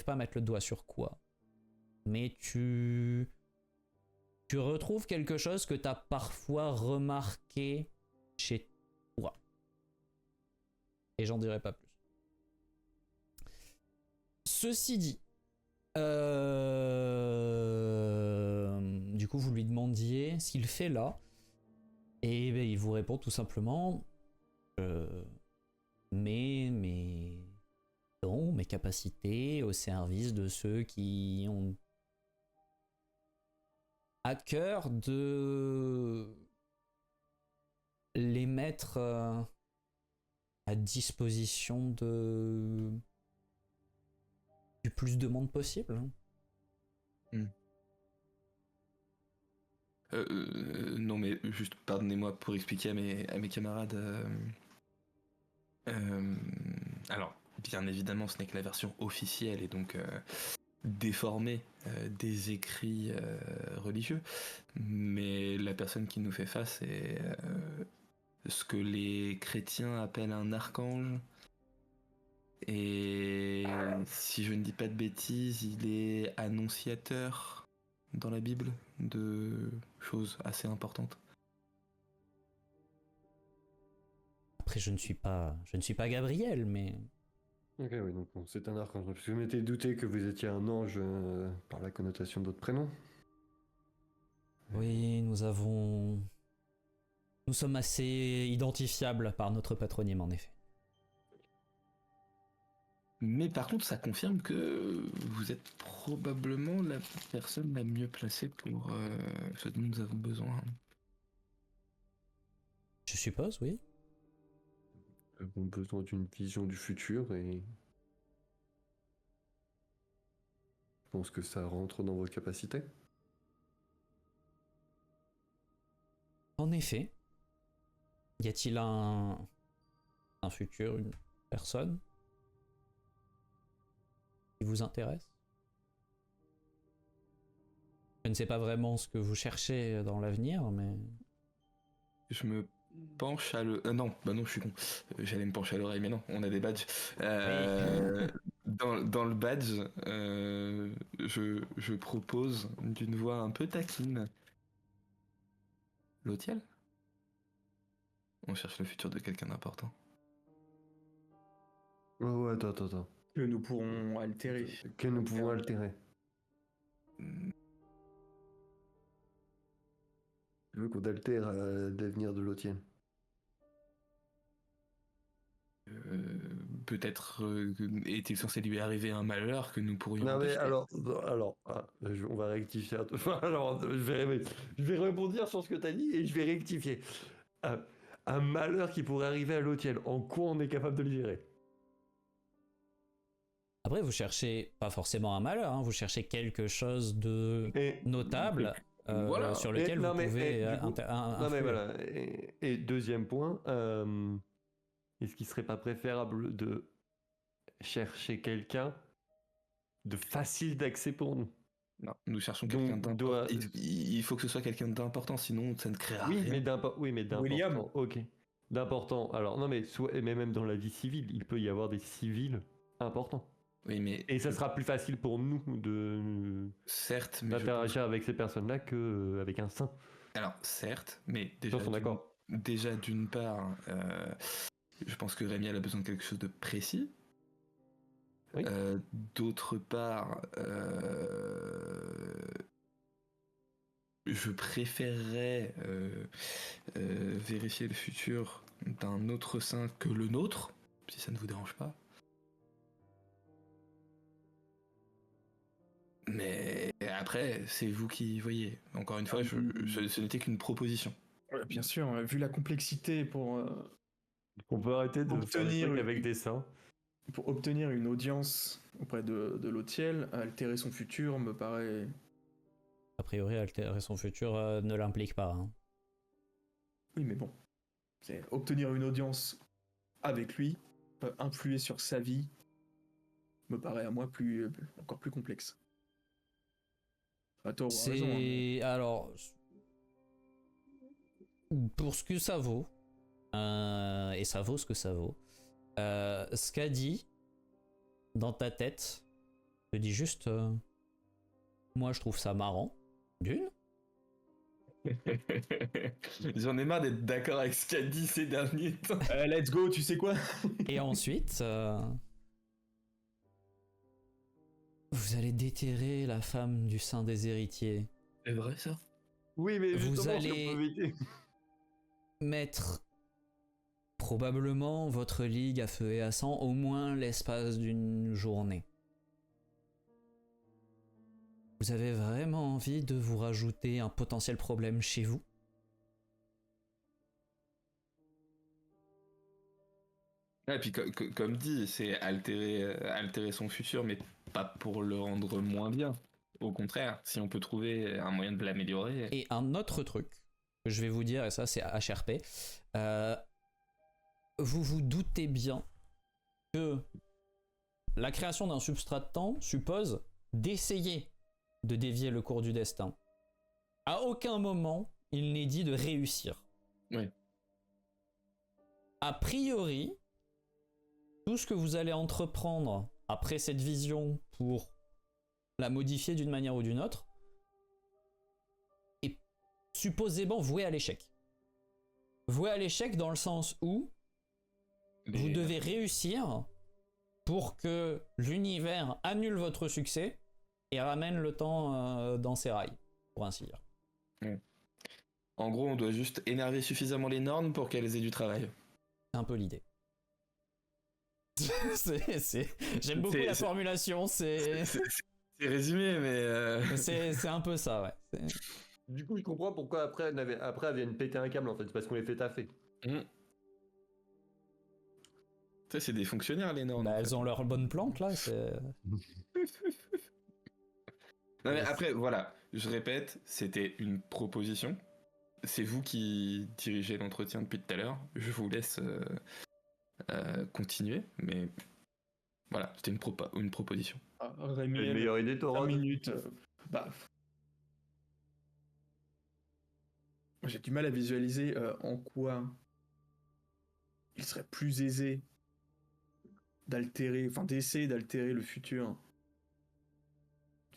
pas à mettre le doigt sur quoi, mais tu retrouves quelque chose que t'as parfois remarqué chez toi. Et j'en dirai pas plus. Ceci dit, du coup vous lui demandiez ce qu'il fait là, et ben, il vous répond tout simplement mes dons, mes capacités au service de ceux qui ont à cœur de les mettre à disposition du plus de monde possible. Non, mais juste pardonnez-moi pour expliquer à mes camarades. Euh, alors, bien évidemment, ce n'est que la version officielle et donc déformée des écrits religieux. Mais la personne qui nous fait face est ce que les chrétiens appellent un archange. Et si je ne dis pas de bêtises, il est annonciateur dans la Bible de choses assez importantes. Après, je ne suis pas Gabriel, mais Ok, oui, donc bon, c'est un archange. Parce que je m'étais douté que vous étiez un ange par la connotation de votre prénom. oui, nous sommes assez identifiables par notre patronyme, en effet. Mais par contre, ça confirme que vous êtes probablement la personne la mieux placée pour ce dont nous avons besoin. Je suppose, oui. Nous avons besoin d'une vision du futur et je pense que ça rentre dans vos capacités. En effet. Y a-t-il un futur, une personne qui vous intéresse? Je ne sais pas vraiment ce que vous cherchez dans l'avenir, mais... Je me penche à le... non, bah non, je suis con. J'allais me pencher à l'oreille, mais non, on a des badges. Dans le badge, je propose d'une voix un peu taquine. L'Otiel? On cherche le futur de quelqu'un d'important. Oh, attends. Que nous pourrons altérer. Que nous pouvons altérer. Je veux qu'on altère l'avenir de l'Otienne. Peut-être est-il censé lui arriver un malheur que nous pourrions Non mais empêcher. on va rectifier. Alors, je vais rebondir sur ce que tu as dit et je vais rectifier. Un malheur qui pourrait arriver à l'Otienne, en quoi on est capable de le gérer? Après, vous cherchez pas forcément un malheur, hein, vous cherchez quelque chose de notable Voilà. sur lequel vous pouvez Non mais influer. voilà. Et deuxième point, est-ce qu'il serait pas préférable de chercher quelqu'un de facile d'accès pour nous? Non, nous cherchons Donc, quelqu'un d'important. Il faut que ce soit quelqu'un d'important, sinon ça ne créera Oui, rien. mais d'important. William. Ok. D'important. Alors, non, mais, mais même dans la vie civile, il peut y avoir des civils importants. Oui, mais Et ça sera plus facile pour nous certes, mais je pense... d'interagir avec ces personnes-là qu'avec un saint. Alors, certes, mais Ils sont d'accord. déjà d'une part, je pense que Rémi a besoin de quelque chose de précis. Oui. D'autre part, je préférerais vérifier le futur d'un autre saint que le nôtre, si ça ne vous dérange pas. Mais après, c'est vous qui voyez. Encore une fois, ce n'était qu'une proposition. Ouais, bien sûr, vu la complexité pour On peut arrêter de faire des trucs avec des saints. pour obtenir une audience auprès de l'Otiel, altérer son futur me paraît... A priori, altérer son futur ne l'implique pas. Hein. Oui, mais bon. C'est obtenir une audience avec lui, influer sur sa vie, me paraît à moi encore plus complexe. Attends, C'est... raison, hein. Alors... Pour ce que ça vaut, et ça vaut ce que ça vaut, ce qu'a dit dans ta tête, te dit juste... moi, je trouve ça marrant. D'une. J'en ai marre d'être d'accord avec ce qu'a dit ces derniers temps. Let's go, tu sais quoi? Et ensuite... vous allez déterrer la femme du saint des héritiers. C'est vrai ça? Oui, mais Vous justement, allez- si on peut éviter... Mettre probablement votre ligue à feu et à sang au moins l'espace d'une journée. Vous avez vraiment envie de vous rajouter un potentiel problème chez vous? Et puis comme dit, c'est altérer son futur, mais pas pour le rendre moins bien. Au contraire, si on peut trouver un moyen de l'améliorer. Et un autre truc que je vais vous dire, et ça c'est HRP, vous vous doutez bien que la création d'un substrat de temps suppose d'essayer de dévier le cours du destin. À aucun moment, il n'est dit de réussir. Oui. A priori, tout ce que vous allez entreprendre après cette vision pour la modifier d'une manière ou d'une autre est supposément voué à l'échec. Voué à l'échec dans le sens où vous devez réussir pour que l'univers annule votre succès et ramène le temps dans ses rails, pour ainsi dire. En gros, on doit juste énerver suffisamment les normes pour qu'elles aient du travail. C'est un peu l'idée. J'aime beaucoup la formulation, c'est résumé, mais... c'est un peu ça, ouais. Du coup, je comprends pourquoi après elles viennent péter un câble en fait, c'est parce qu'on les fait taffer. Ça, c'est des fonctionnaires, les normes. Bah, elles ont leur bonne planque là. Non, mais après, voilà, je répète, c'était une proposition. C'est vous qui dirigez l'entretien depuis tout à l'heure. Je vous laisse continuer, mais voilà, c'était une proposition. Rémi, Une meilleure idée, 5 Torod. minutes. J'ai du mal à visualiser en quoi il serait plus aisé d'essayer d'altérer le futur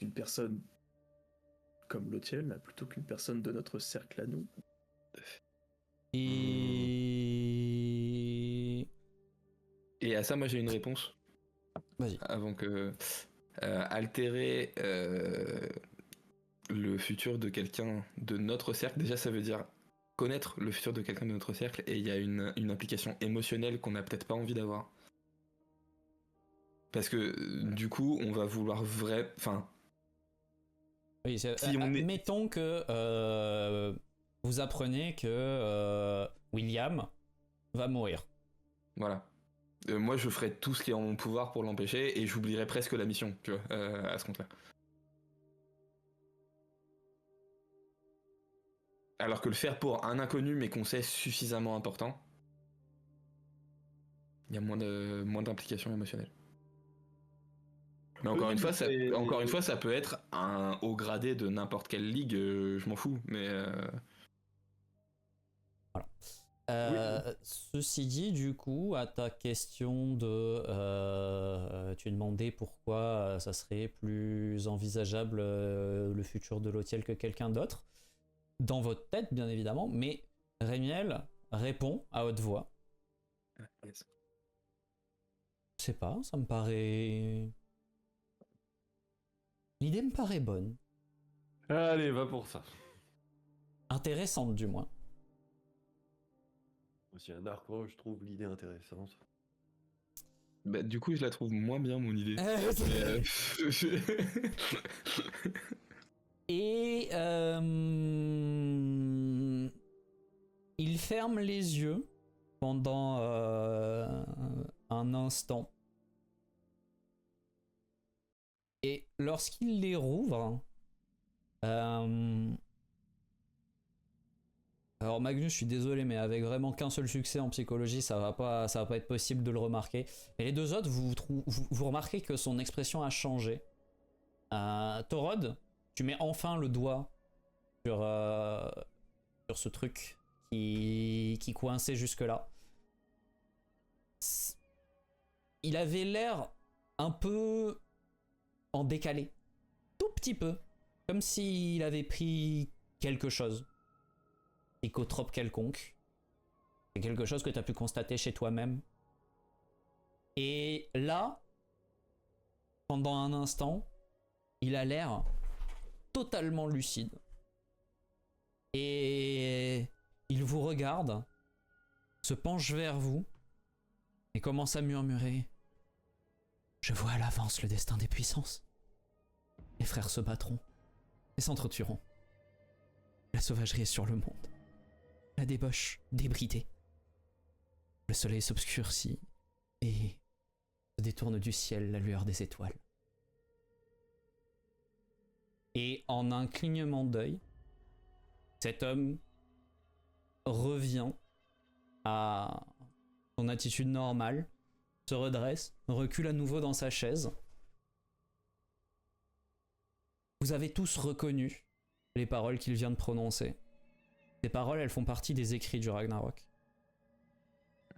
d'une personne comme Lotiel, là, plutôt qu'une personne de notre cercle à nous. Et à ça, moi, j'ai une réponse. Vas-y. Avant que... altérer le futur de quelqu'un de notre cercle, déjà, ça veut dire connaître le futur de quelqu'un de notre cercle, et il y a une implication émotionnelle qu'on n'a peut-être pas envie d'avoir. Parce que, du coup, on va vouloir oui, mettons que vous apprenez que William va mourir. Voilà. Moi, je ferai tout ce qui est en mon pouvoir pour l'empêcher, et j'oublierai presque la mission, tu vois, à ce compte-là. Alors que le faire pour un inconnu, mais qu'on sait suffisamment important, il y a moins d'implication émotionnelle. Mais encore une fois, ça peut être un haut gradé de n'importe quelle ligue, je m'en fous, mais... Voilà. Ceci dit, du coup, à ta question de... tu demandais pourquoi ça serait plus envisageable le futur de Lotiel que quelqu'un d'autre. Dans votre tête, bien évidemment, mais Rémiel répond à haute voix. Yes. Je sais pas, ça me paraît... L'idée me paraît bonne. Allez, va pour ça. Intéressante, du moins. Aussi un arc, moi, je trouve l'idée intéressante. Bah, du coup, je la trouve moins bien, mon idée. Et il ferme les yeux pendant un instant. Et lorsqu'il les rouvre, alors Magnus, je suis désolé, mais avec vraiment qu'un seul succès en psychologie, ça va pas être possible de le remarquer. Et les deux autres, vous remarquez que son expression a changé. Torod, tu mets enfin le doigt sur ce truc qui coinçait jusque-là. Il avait l'air un peu en décalé. Tout petit peu. Comme s'il avait pris quelque chose. Psychotrope quelconque. C'est quelque chose que tu as pu constater chez toi-même. Et là, pendant un instant, il a l'air totalement lucide. Et il vous regarde, se penche vers vous et commence à murmurer. Je vois à l'avance le destin des puissances. Les frères se battront et s'entretueront. La sauvagerie est sur le monde. La débauche débridée. Le soleil s'obscurcit et se détourne du ciel la lueur des étoiles. Et en un clignement d'œil, cet homme revient à son attitude normale, se redresse, recule à nouveau dans sa chaise. Vous avez tous reconnu les paroles qu'il vient de prononcer. Ces paroles, elles font partie des écrits du Ragnarok.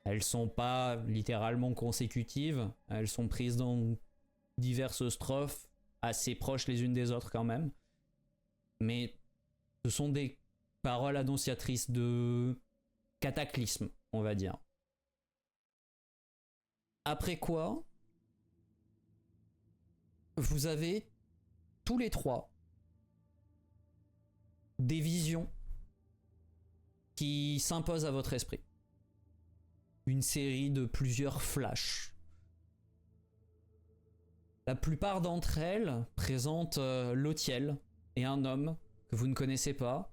Elles sont pas littéralement consécutives, elles sont prises dans diverses strophes, assez proches les unes des autres quand même. Mais ce sont des paroles annonciatrices de cataclysme, on va dire. Après quoi, vous avez tous les trois des visions qui s'imposent à votre esprit. Une série de plusieurs flashs. La plupart d'entre elles présentent Lautiel et un homme que vous ne connaissez pas,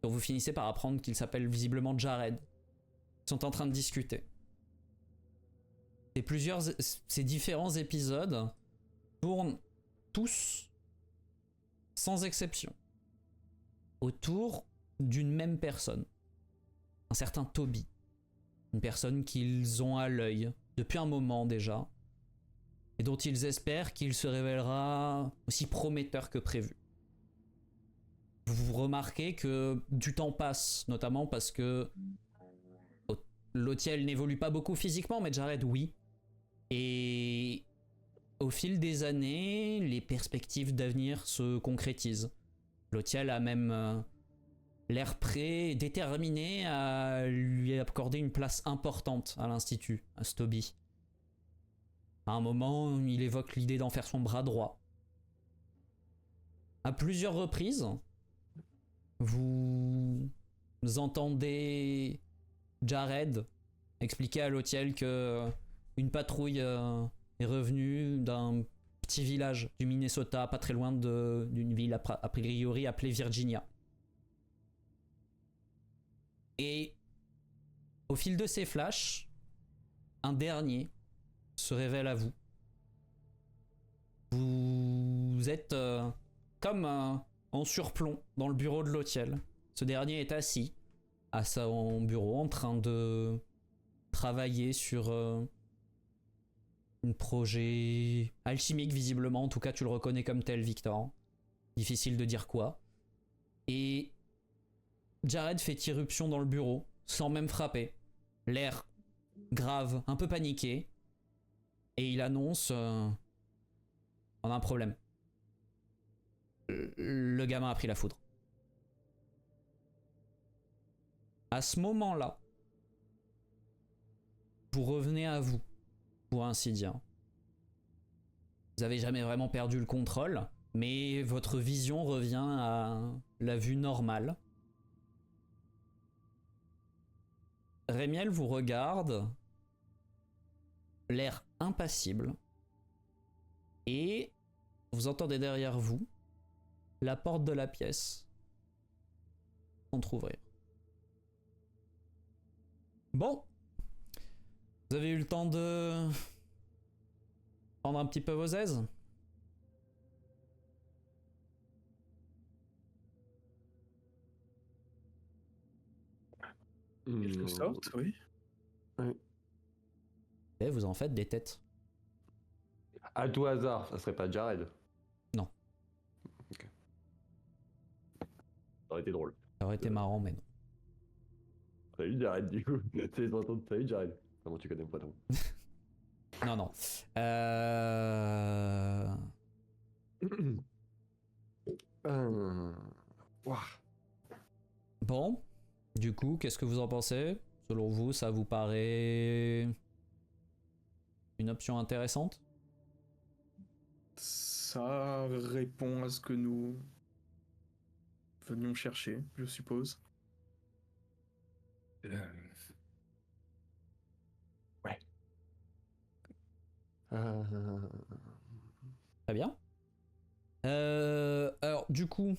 dont vous finissez par apprendre qu'il s'appelle visiblement Jared. Ils sont en train de discuter. Ces différents épisodes tournent tous, sans exception, autour d'une même personne. Un certain Toby. Une personne qu'ils ont à l'œil depuis un moment déjà, et dont ils espèrent qu'il se révélera aussi prometteur que prévu. Vous remarquez que du temps passe, notamment parce que Lautiel n'évolue pas beaucoup physiquement, mais Jared oui. Et au fil des années, les perspectives d'avenir se concrétisent. Lautiel a même l'air prêt et déterminé à lui accorder une place importante à l'Institut, à Stoby. À un moment, il évoque l'idée d'en faire son bras droit. À plusieurs reprises, vous entendez Jared expliquer à Lautiel que une patrouille est revenue d'un petit village du Minnesota, pas très loin d'une ville a priori appelée Virginia. Et au fil de ces flashs, un dernier se révèle à vous. Vous êtes comme en surplomb dans le bureau de Lautiel. Ce dernier est assis à son bureau en train de travailler sur un projet alchimique visiblement. En tout cas, tu le reconnais comme tel, Victor. Difficile de dire quoi. Et Jared fait irruption dans le bureau sans même frapper. L'air grave, un peu paniqué. Et il annonce on a un problème. Le gamin a pris la foudre. À ce moment-là, vous revenez à vous, pour ainsi dire. Vous avez jamais vraiment perdu le contrôle, mais votre vision revient à la vue normale. Rémiel vous regarde, l'air impassible, et vous entendez derrière vous la porte de la pièce s'entrouvrir. Bon, vous avez eu le temps de prendre un petit peu vos aises. Quelque sorte, oui. Et vous en faites des têtes. À tout hasard, ça serait pas Jared? Non. Ok. Ça aurait été drôle. Ça aurait été marrant, mais non. Salut Jared, du coup. C'est ton ton. Salut Jared. Comment tu connais mon patron? Non, non. Ouah. Bon, du coup, qu'est-ce que vous en pensez? Selon vous, ça vous paraît une option intéressante? Ça répond à ce que nous venions chercher, je suppose. Ouais. Très bien. Alors, du coup,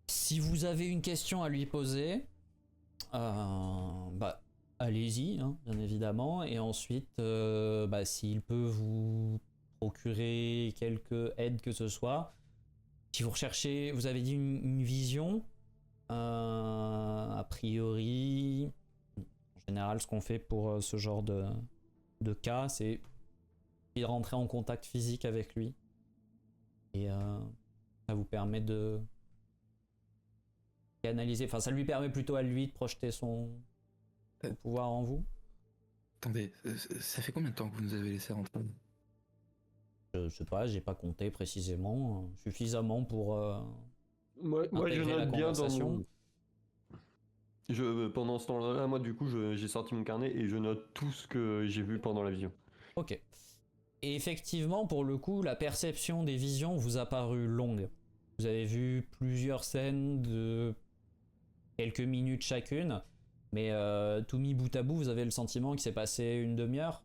si vous avez une question à lui poser, bah, allez-y, hein, bien évidemment. Et ensuite, bah, s'il peut vous procurer quelques aides que ce soit. Si vous recherchez, vous avez dit une vision, a priori, en général, ce qu'on fait pour ce genre de cas, c'est de rentrer en contact physique avec lui. Et ça vous permet de canaliser, enfin ça lui permet plutôt à lui de projeter son pouvoir en vous. Attendez, ça fait combien de temps que vous nous avez laissé rentrer? Je sais pas, j'ai pas compté précisément, suffisamment pour Moi, je intégrer la note bien conversation. Pendant ce temps-là, moi, du coup, j'ai sorti mon carnet et je note tout ce que j'ai vu pendant la vision. Ok. Et effectivement, pour le coup, la perception des visions vous a paru longue. Vous avez vu plusieurs scènes de quelques minutes chacune, mais tout mis bout à bout, vous avez le sentiment qu'il s'est passé une demi-heure.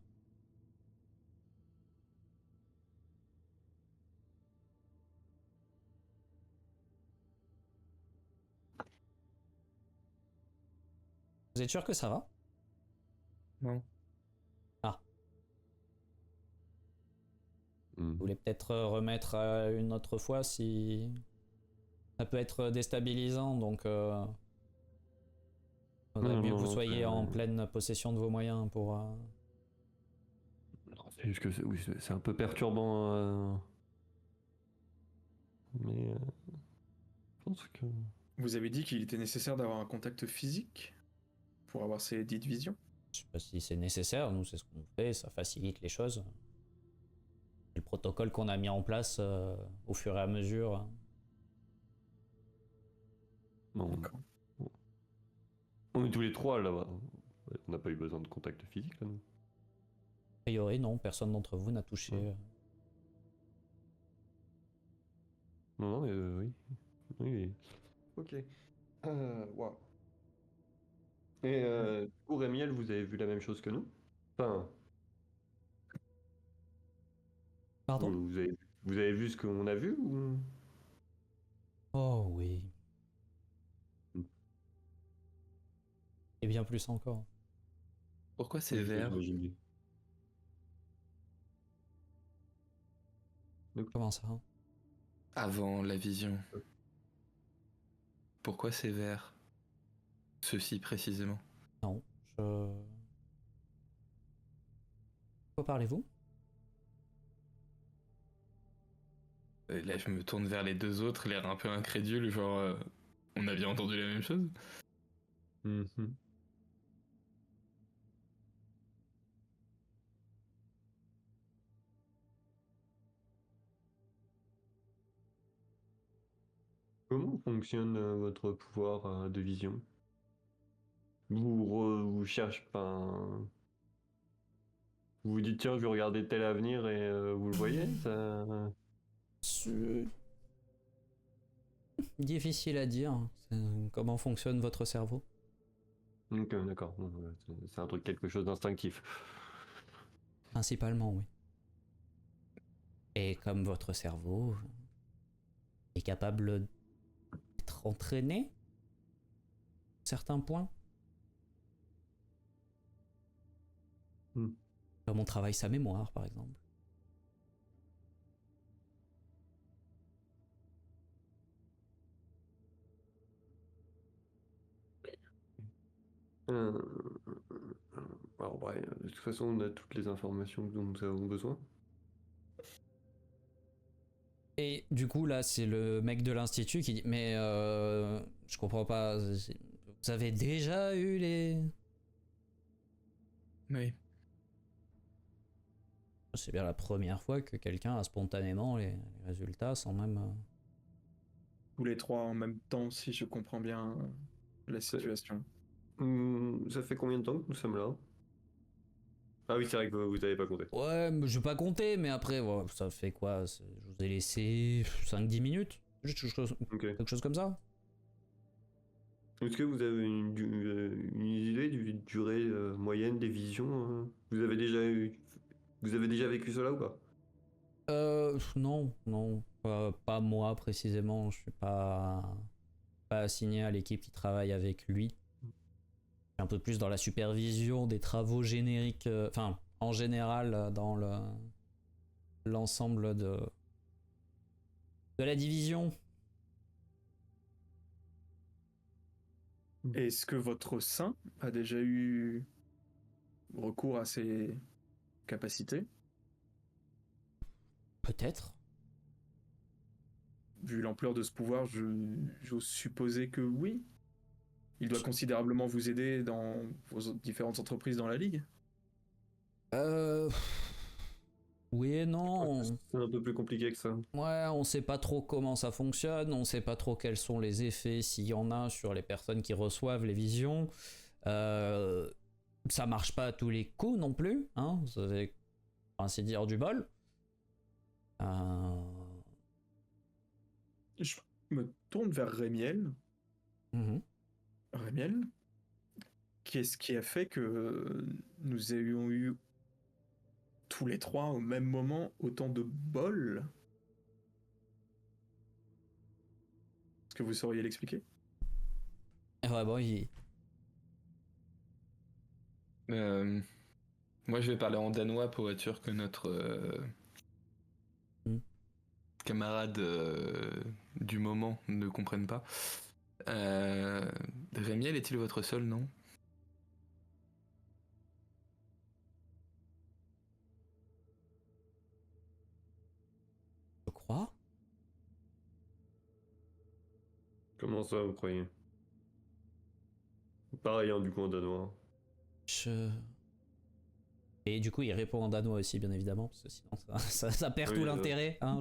Vous êtes sûr que ça va? Non. Vous voulez peut-être remettre une autre fois si ça peut être déstabilisant, donc faudrait mieux que vous soyez en pleine possession de vos moyens pour. C'est juste que oui, c'est un peu perturbant. Mais je pense que. Vous avez dit qu'il était nécessaire d'avoir un contact physique pour avoir ces dites visions. Je sais pas si c'est nécessaire, nous c'est ce qu'on fait, ça facilite les choses. C'est le protocole qu'on a mis en place au fur et à mesure. Bon, on est tous les trois là-bas. On n'a pas eu besoin de contact physique là, nous. A priori, non, personne d'entre vous n'a touché. Non, mais oui. Oui. Ok. Waouh. Et pour Rémiel, vous avez vu la même chose que nous? Enfin, Pardon? vous avez vu ce qu'on a vu ou... Oh oui. Hmm. Et bien plus encore. Pourquoi c'est vert? J'imagine bien. Comment ça? Avant la vision. Pourquoi c'est vert? Ceci précisément. Non, je. Quoi parlez-vous? Et là, je me tourne vers les deux autres, l'air un peu incrédule, genre, on a bien entendu la même chose? Mhm. Comment fonctionne votre pouvoir de vision? Vous cherchez pas. Vous vous dites tiens, je vais regarder tel avenir et vous le voyez ça... C'est difficile à dire. Comment fonctionne votre cerveau? Ok, d'accord. C'est un truc, quelque chose d'instinctif. Principalement, oui. Et comme votre cerveau est capable d'être entraîné à certains points. Comme on travaille sa mémoire, par exemple. Alors, bref, de toute façon, on a toutes les informations dont nous avons besoin. Et du coup, là, c'est le mec de l'institut qui dit mais je comprends pas. Vous avez déjà eu les. Oui. C'est bien la première fois que quelqu'un a spontanément les résultats sans même. Tous les trois en même temps, si je comprends bien la situation. Ça fait combien de temps que nous sommes là? Ah oui, c'est vrai que vous n'avez pas compté. Ouais, mais je vais pas compter, mais après, voilà, ça fait quoi? Je vous ai laissé 5-10 minutes? Ok. Quelque chose comme ça? Est-ce que vous avez une idée du durée moyenne des visions? Vous avez déjà vécu cela ou pas? Non, non, pas moi précisément. Je suis pas assigné à l'équipe qui travaille avec lui. Je suis un peu plus dans la supervision des travaux génériques, enfin, en général, dans l'ensemble de la division. Est-ce que votre saint a déjà eu recours à ses capacités? Peut-être. Vu l'ampleur de ce pouvoir, j'ose supposer que oui. Il doit considérablement vous aider dans vos différentes entreprises dans la ligue. Oui et non. C'est un peu plus compliqué que ça. Ouais, on sait pas trop comment ça fonctionne, on sait pas trop quels sont les effets, s'il y en a, sur les personnes qui reçoivent les visions. Ça marche pas à tous les coups non plus, hein. Vous avez, pour ainsi dire, du bol. Je me tourne vers Rémiel. Mhm. Rémiel, qu'est-ce qui a fait que nous ayons eu tous les trois au même moment autant de bol? Est-ce que vous sauriez l'expliquer? Ouais, bon, il... Moi, je vais parler en danois pour être sûr que notre camarade du moment ne comprenne pas. Rémiel est-il votre seul nom? Je crois. Comment ça, vous croyez? Pareil, hein, du coup, en danois. Et du coup, il répond en danois aussi, bien évidemment, parce que sinon ça perd Oui, tout l'intérêt. Hein,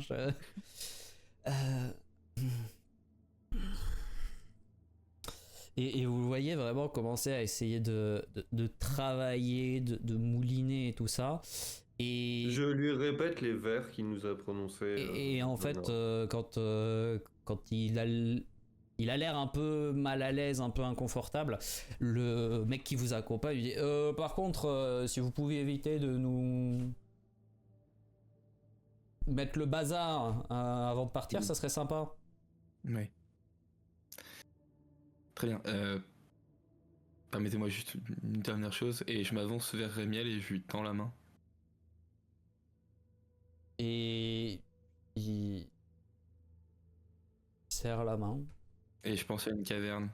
Et vous voyez vraiment commencer à essayer de travailler, de mouliner et tout ça. Et Je lui répète les vers qu'il nous a prononcés. et en fait, quand il a l'air un peu mal à l'aise, un peu inconfortable, le mec qui vous accompagne lui dit par contre, si vous pouvez éviter de nous mettre le bazar avant de partir, ça serait sympa. Oui. Très bien. Permettez-moi juste une dernière chose, et je m'avance vers Rémiel et je lui tends la main. Et il serre la main. Et je pense à une caverne.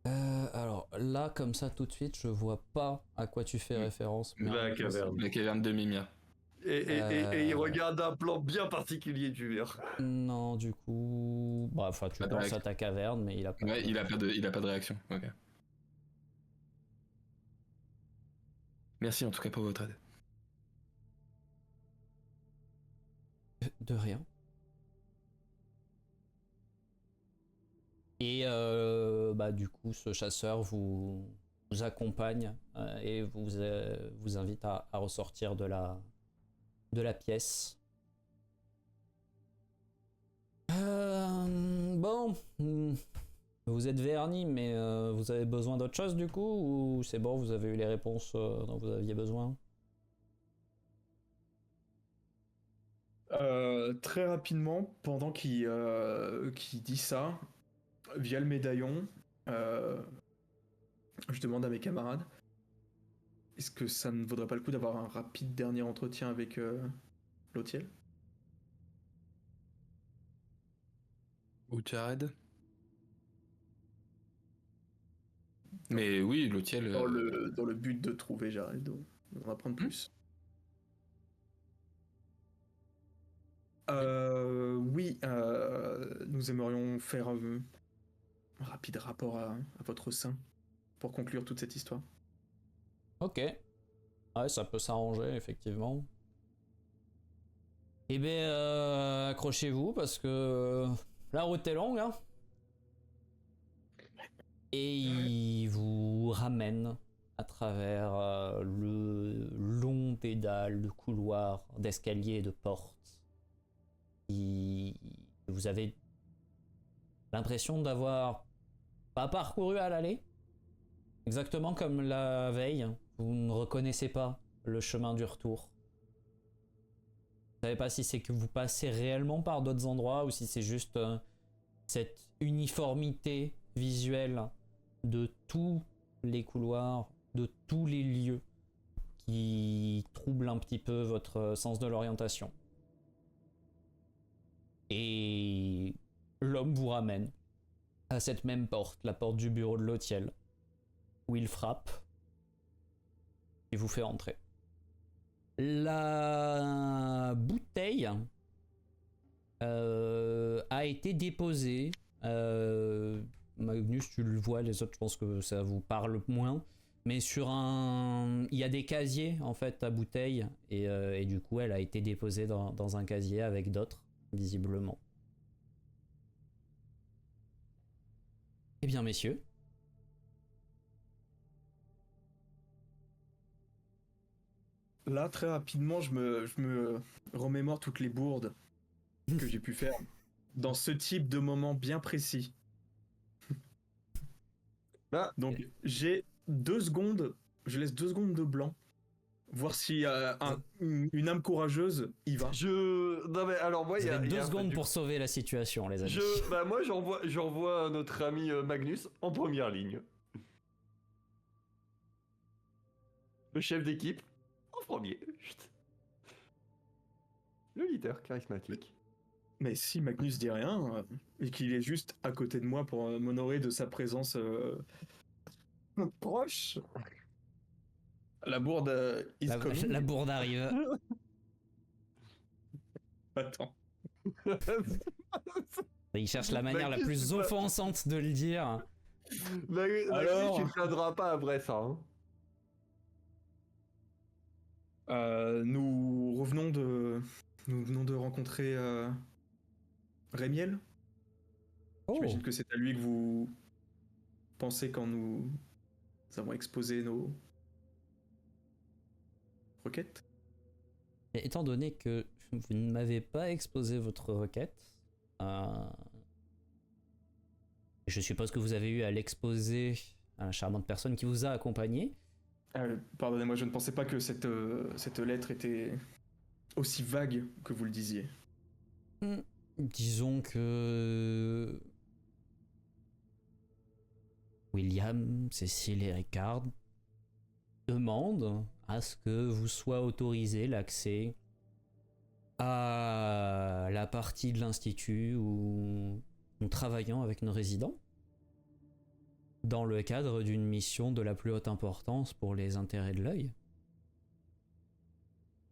Alors là, comme ça, tout de suite, je vois pas à quoi tu fais référence. Mais La caverne. La caverne de Mimia. Et il regarde un plan bien particulier du verre. non, du coup... Bah, enfin, tu penses à ta caverne, mais il a pas... Ouais, il a pas de réaction. Ok. Merci en tout cas pour votre aide. De rien. Et bah, du coup, ce chasseur vous accompagne et vous invite à ressortir de la pièce. Bon, vous êtes vernis, mais vous avez besoin d'autre chose du coup, ou c'est bon, vous avez eu les réponses dont vous aviez besoin? Très rapidement, pendant qu'il dit ça, via le médaillon, je demande à mes camarades, est-ce que ça ne vaudrait pas le coup d'avoir un rapide dernier entretien avec Lautiel? Ou Jared? Mais oui, Lautiel. Dans le but de trouver Jared, d'en apprendre plus. Oui, nous aimerions faire un rapide rapport à votre sein pour conclure toute cette histoire. Ok. Ouais, ça peut s'arranger, effectivement. Eh bien, accrochez-vous, parce que la route est longue, hein. Et il vous ramène à travers le long pédale de couloirs, d'escaliers et de portes. Vous avez l'impression d'avoir pas parcouru à l'aller, exactement comme la veille. Vous ne reconnaissez pas le chemin du retour. Vous savez pas si c'est que vous passez réellement par d'autres endroits ou si c'est juste cette uniformité visuelle de tous les couloirs, de tous les lieux qui trouble un petit peu votre sens de l'orientation. Et l'homme vous ramène à cette même porte, la porte du bureau de Lotiel, où il frappe et vous fait entrer. La bouteille a été déposée. Magnus, tu le vois, les autres, je pense que ça vous parle moins. Mais sur un... Il y a des casiers, en fait, à bouteille. Et du coup, elle a été déposée dans un casier avec d'autres, visiblement. Eh bien, messieurs. Là, très rapidement, je me remémore toutes les bourdes que j'ai pu faire dans ce type de moment bien précis. Bah, Donc, j'ai 2 secondes, je laisse 2 secondes de blanc, voir si une âme courageuse y va. Non mais alors moi, Vous avez il y 2 a secondes pour sauver la situation, les amis. Bah moi j'envoie notre ami Magnus en première ligne. Le chef d'équipe en premier. Chut. Le leader charismatique. Mais si Magnus dit rien, et qu'il est juste à côté de moi pour m'honorer de sa présence proche, la bourde is coming. La bourde arrive. Attends. Il cherche la manière la Magnus, plus c'est pas- offensante de le dire. Magnus, Alors tu ne plaindras pas après ça. Hein. Nous venons de rencontrer Rémiel. Oh, J'imagine que c'est à lui que vous pensez quand nous avons exposé nos requêtes. et étant donné que vous ne m'avez pas exposé votre requête, je suppose que vous avez eu à l'exposer à la charmante personne qui vous a accompagné. Pardonnez-moi, je ne pensais pas que cette lettre était aussi vague que vous le disiez. Disons que William, Cécile et Ricard demandent à ce que vous soit autorisé l'accès à la partie de l'institut où nous travaillons avec nos résidents dans le cadre d'une mission de la plus haute importance pour les intérêts de l'œil.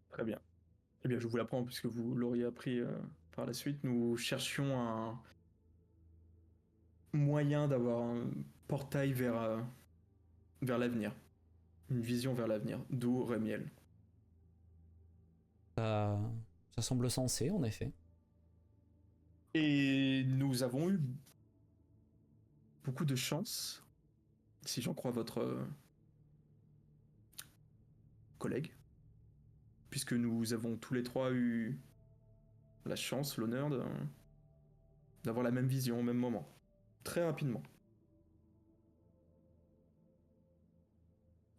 Très bien. Eh bien, je vous l'apprends puisque vous l'auriez appris par la suite. Nous cherchions un moyen d'avoir un portail vers l'avenir. Une vision vers l'avenir. D'où Rémiel. Ça semble sensé, en effet. Et nous avons eu beaucoup de chance, si j'en crois votre collègue, puisque nous avons tous les trois eu la chance, l'honneur d'avoir la même vision au même moment, très rapidement.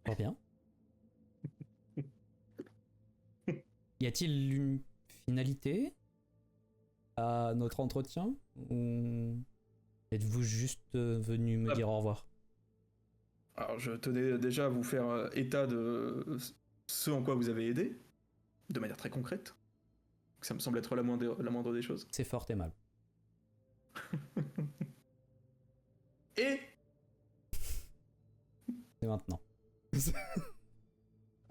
Fort bien. Y a-t-il une finalité à notre entretien ou êtes-vous juste venu me dire au revoir? Alors, je tenais déjà à vous faire état de ce en quoi vous avez aidé, de manière très concrète. Ça me semble être la moindre des choses. C'est fort aimable. Et C'est maintenant.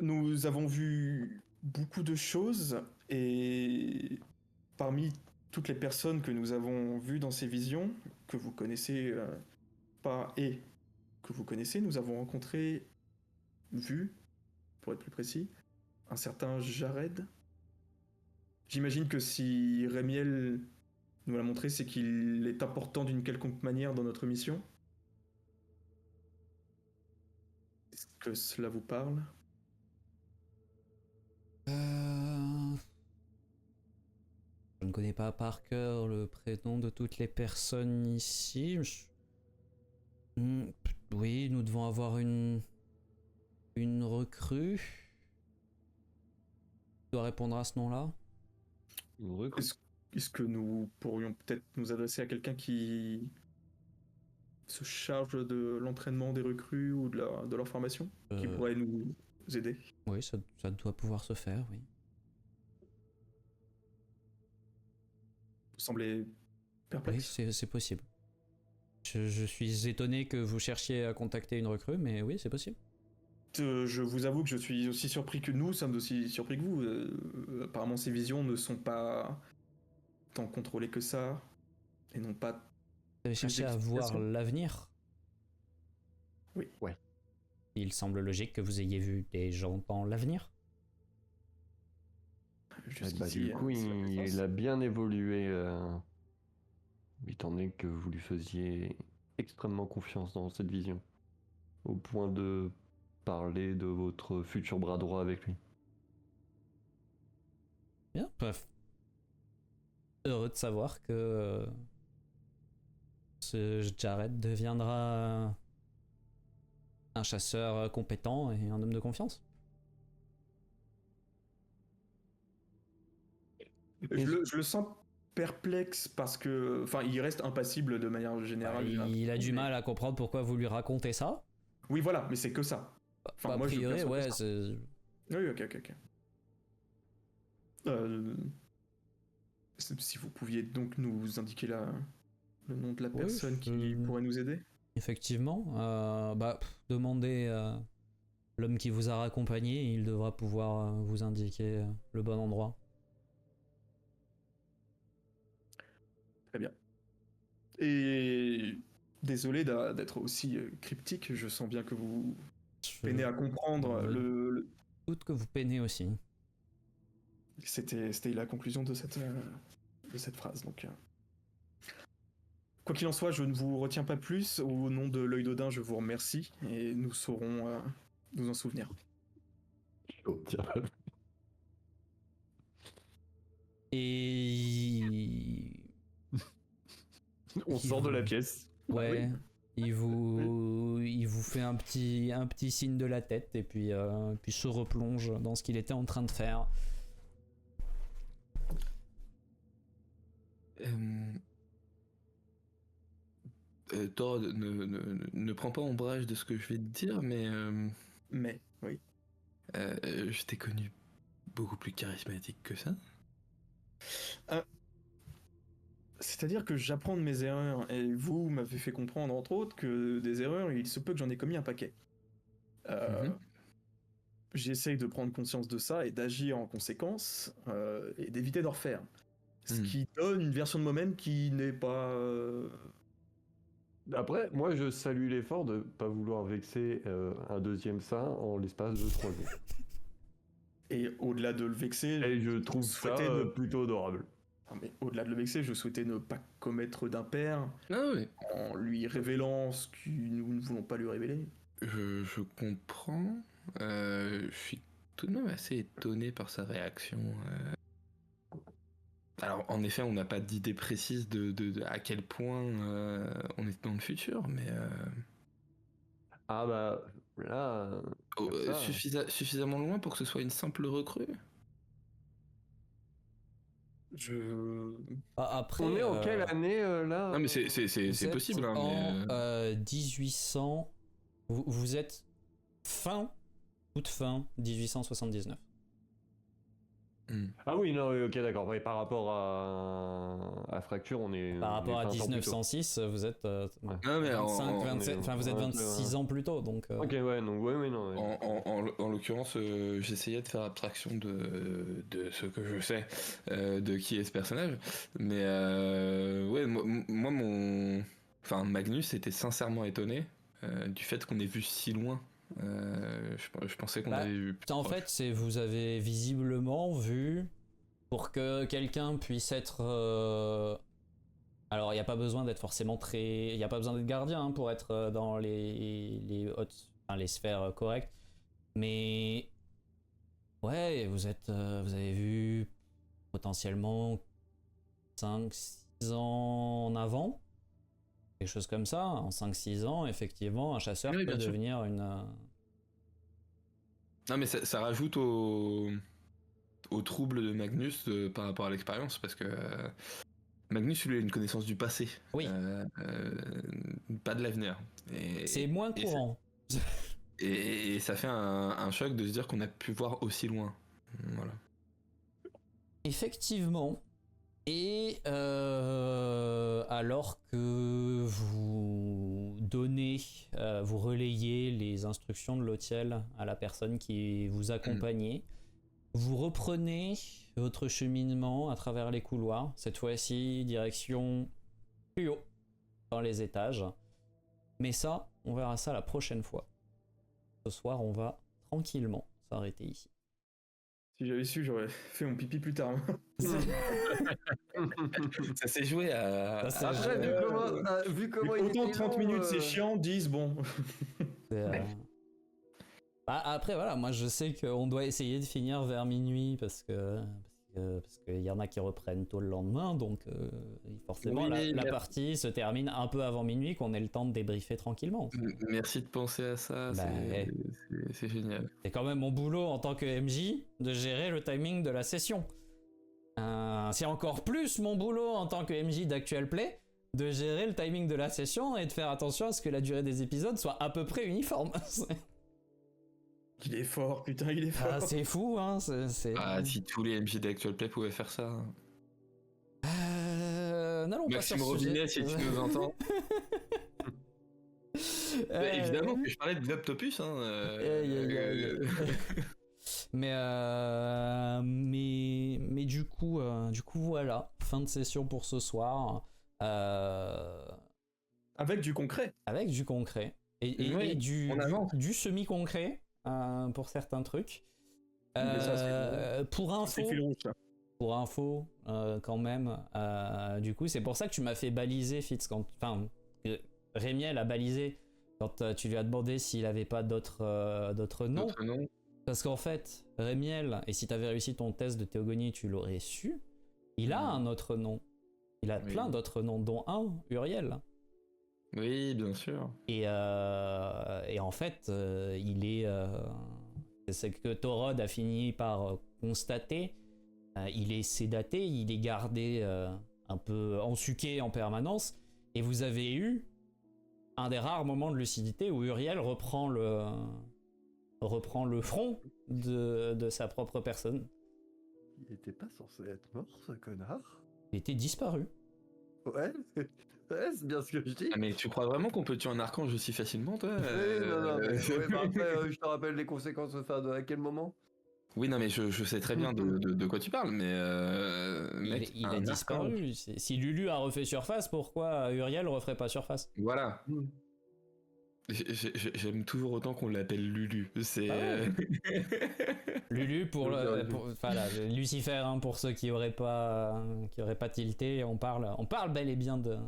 nous avons vu beaucoup de choses, et parmi toutes les personnes que nous avons vues dans ces visions, que vous connaissez pas et que vous connaissez, nous avons vu, pour être plus précis, un certain Jared. J'imagine que si Rémiel nous l'a montré, c'est qu'il est important d'une quelconque manière dans notre mission. Est-ce que cela vous parle ? Je ne connais pas par cœur le prénom de toutes les personnes ici. Oui, nous devons avoir une recrue. Tu dois répondre à ce nom-là. Une recrue. Est-ce que nous pourrions peut-être nous adresser à quelqu'un qui se charge de l'entraînement des recrues ou de leur formation, qui pourrait nous aider. Oui, ça doit pouvoir se faire, oui. Vous semblez Oui, perplexe. c'est possible. Je suis étonné que vous cherchiez à contacter une recrue, mais oui, c'est possible. Je vous avoue que je suis aussi surpris que nous sommes aussi surpris que vous. Apparemment, ces visions ne sont pas tant contrôlées que ça et non pas. Vous avez cherché à voir d'explications. l'avenir. Oui. Ouais. Il semble logique que vous ayez vu des gens dans l'avenir. Jusqu'ici, du coup, c'est la connaissance. il a bien évolué, étant donné que vous lui faisiez extrêmement confiance dans cette vision, au point de parler de votre futur bras droit avec lui. Bien, bref. Heureux de savoir que ce Jared deviendra un chasseur compétent et un homme de confiance. Je le sens perplexe parce que. Enfin, il reste impassible de manière générale. j'ai Il a l'impression, du mais- mal à comprendre pourquoi vous lui racontez ça. Oui, voilà, mais c'est que ça. Enfin, A moi, je priori, perçois que ouais, ça. c'est... Oui, ok. Si vous pouviez donc nous indiquer le nom de la Oui, personne qui pourrait nous aider. Effectivement. Demandez à l'homme qui vous a raccompagné, il devra pouvoir vous indiquer le bon endroit. Très bien. Et désolé d'être aussi cryptique, je sens bien que vous peinez à comprendre Je le. doute que vous peinez aussi. C'était la conclusion de cette phrase. Donc, quoi qu'il en soit, je ne vous retiens pas plus. Au nom de l'œil d'Odin, je vous remercie et nous saurons nous en souvenir. Oh, tiens. Et... On sort de la pièce. Ouais, oui. il vous fait un petit signe de la tête et puis se replonge dans ce qu'il était en train de faire. Thor, ne prends pas ombrage de ce que je vais te dire, mais Mais, oui. je t'ai connu beaucoup plus charismatique que ça. C'est-à-dire que j'apprends de mes erreurs, et vous m'avez fait comprendre, entre autres, que des erreurs, il se peut que j'en ai commis un paquet. J'essaye de prendre conscience de ça et d'agir en conséquence, et d'éviter d'en refaire. Ce qui donne une version de moi-même qui n'est pas... Après, moi, je salue l'effort de pas vouloir vexer un deuxième saint en l'espace de 3 jours. Et au-delà de le vexer, Et je trouve ça souhaitais ne- plutôt adorable. Enfin, mais au-delà de le vexer, je souhaitais ne pas commettre d'impair Ah oui, en lui révélant ce que nous ne voulons pas lui révéler. je comprends. Je suis tout de même assez étonné par sa réaction. Alors, en effet, on n'a pas d'idée précise de à quel point on est dans le futur, mais Ah bah, là... comme ça. suffisamment loin pour que ce soit une simple recrue. Après, On est en quelle année, là Non, mais c'est vous êtes possible. Hein, en 1800. Vous êtes toute fin 1879. Ah oui, non, oui, ok, d'accord. Ouais, par rapport à Fracture, on est... Par on rapport est à 20 ans plus tôt. 1906, vous êtes Non, mais 25, 27, enfin vous êtes on est 26 ans plus tôt, donc... Ok, ouais, donc ouais, non. Ouais. En l'occurrence, j'essayais de faire abstraction de ce que je sais de qui est ce personnage, mais ouais, enfin Magnus était sincèrement étonné du fait qu'on ait vu si loin. Je pensais qu'on avait vu plus En proche. fait, vous avez visiblement vu, pour que quelqu'un puisse être... Alors, il n'y a pas besoin d'être forcément très... Il n'y a pas besoin d'être gardien hein, pour être dans les hautes... Enfin, les sphères correctes. Mais... Ouais, vous avez vu potentiellement 5-6 ans en avant. Quelque chose comme ça. En 5-6 ans, effectivement, un chasseur Oui, peut bien sûr. devenir une... Non, mais ça rajoute au trouble de Magnus par rapport à l'expérience, parce que Magnus, lui, a une connaissance du passé, Oui. pas de l'avenir. C'est moins courant. Et ça fait un choc de se dire qu'on a pu voir aussi loin. Voilà. Effectivement. Et alors que vous donnez, vous relayez les instructions de l'hôtel à la personne qui vous accompagnait, vous reprenez votre cheminement à travers les couloirs, cette fois-ci direction plus haut dans les étages. Mais ça, on verra ça la prochaine fois. Ce soir, on va tranquillement s'arrêter ici. Si j'avais su, j'aurais fait mon pipi plus tard. Ça s'est joué à. Après, vu comment il Autant était 30 long, minutes c'est chiant, 10 bon. Après voilà, moi je sais qu'on doit essayer de finir vers minuit parce que y en a qui reprennent tôt le lendemain, donc forcément la partie se termine un peu avant minuit, qu'on ait le temps de débriefer tranquillement. Merci de penser à ça, c'est génial. C'est quand même mon boulot en tant que MJ de gérer le timing de la session. C'est encore plus mon boulot en tant que MJ d'Actual Play de gérer le timing de la session et de faire attention à ce que la durée des épisodes soit à peu près uniforme. Il est fort, putain, il est fort. Ah, c'est fou, hein. Si tous les MJ d'Actual Play pouvaient faire ça. N'allons pas sur Maxime ce Robinet, sujet. si tu nous entends. Évidemment que je parlais de Globtopus. Mais du coup voilà, fin de session pour ce soir. Avec du concret. Avec du concret. Et du semi-concret pour certains trucs. Pour info, quand même, du coup, c'est pour ça que tu m'as fait baliser, Fitz, Rémiel a balisé quand tu lui as demandé s'il avait pas d'autres noms. Parce qu'en fait, Rémiel, et si tu avais réussi ton test de théogonie, tu l'aurais su, il a un autre nom. Il a plein d'autres noms, dont un, Uriel. Oui, bien sûr. Et en fait, il est... c'est ce que Torod a fini par constater. Il est sédaté, il est gardé un peu ensuqué en permanence. Et vous avez eu un des rares moments de lucidité où Uriel reprend le front de sa propre personne. Il était pas censé être mort, ce connard. Il était disparu. Ouais, c'est bien ce que je dis. Ah, mais tu crois vraiment qu'on peut tuer un archange aussi facilement, toi Oui, non, mais après, je te rappelle les conséquences, à quel moment? Oui, non, mais je sais très bien de quoi tu parles, mais... il a disparu. Si Lulu a refait surface, pourquoi Uriel referait pas surface? Voilà. J'aime toujours autant qu'on l'appelle Lulu. C'est Lulu Lucifer, hein, pour ceux qui auraient pas tilté. On parle bel et bien de.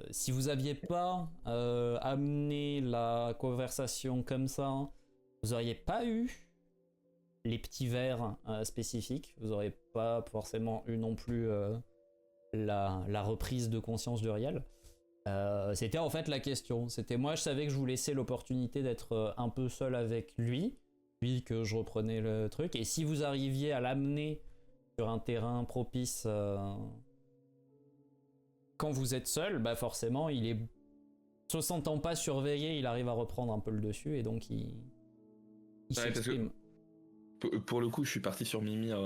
Si vous aviez pas amené la conversation comme ça, vous auriez pas eu les petits vers spécifiques. Vous auriez pas forcément eu non plus la reprise de conscience d'Uriel. C'était en fait la question. C'était moi, je savais que je vous laissais l'opportunité d'être un peu seul avec lui, puis que je reprenais le truc. Et si vous arriviez à l'amener sur un terrain propice quand vous êtes seul, bah forcément, il est se sentant pas surveillé, il arrive à reprendre un peu le dessus et donc il s'exprime. Pour le coup, je suis parti sur Mimir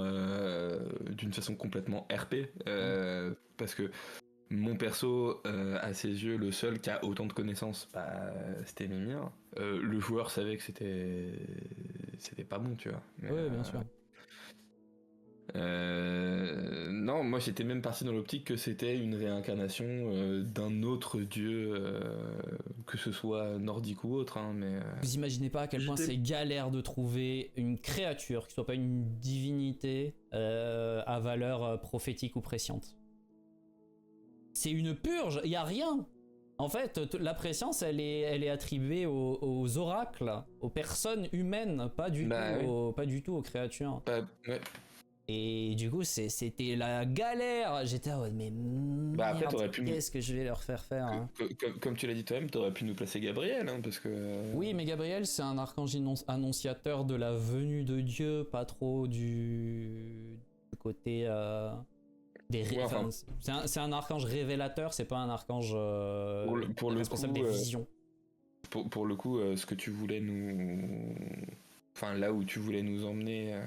d'une façon complètement RP parce que mon perso, à ses yeux, le seul qui a autant de connaissances, c'était Mimir. Le joueur savait que c'était pas bon, tu vois. Oui, bien sûr. Non, moi j'étais même parti dans l'optique que c'était une réincarnation d'un autre dieu, que ce soit nordique ou autre. Hein, mais vous imaginez pas à quel point c'est galère de trouver une créature qui soit pas une divinité à valeur prophétique ou presciente. C'est une purge, il y a rien. En fait, la préscience, elle est attribuée aux oracles, aux personnes humaines, pas du tout aux créatures. Ouais. Et du coup, c'était la galère. J'étais mais après, qu'est-ce que je vais leur faire hein. Comme tu l'as dit toi-même, t'aurais pu nous placer Gabriel, hein, parce que... Oui, mais Gabriel, c'est un archange annonciateur de la venue de Dieu, pas trop du côté... c'est un archange révélateur, c'est pas un archange pour le responsable coup, des visions. pour le coup, ce que tu voulais enfin là où tu voulais nous emmener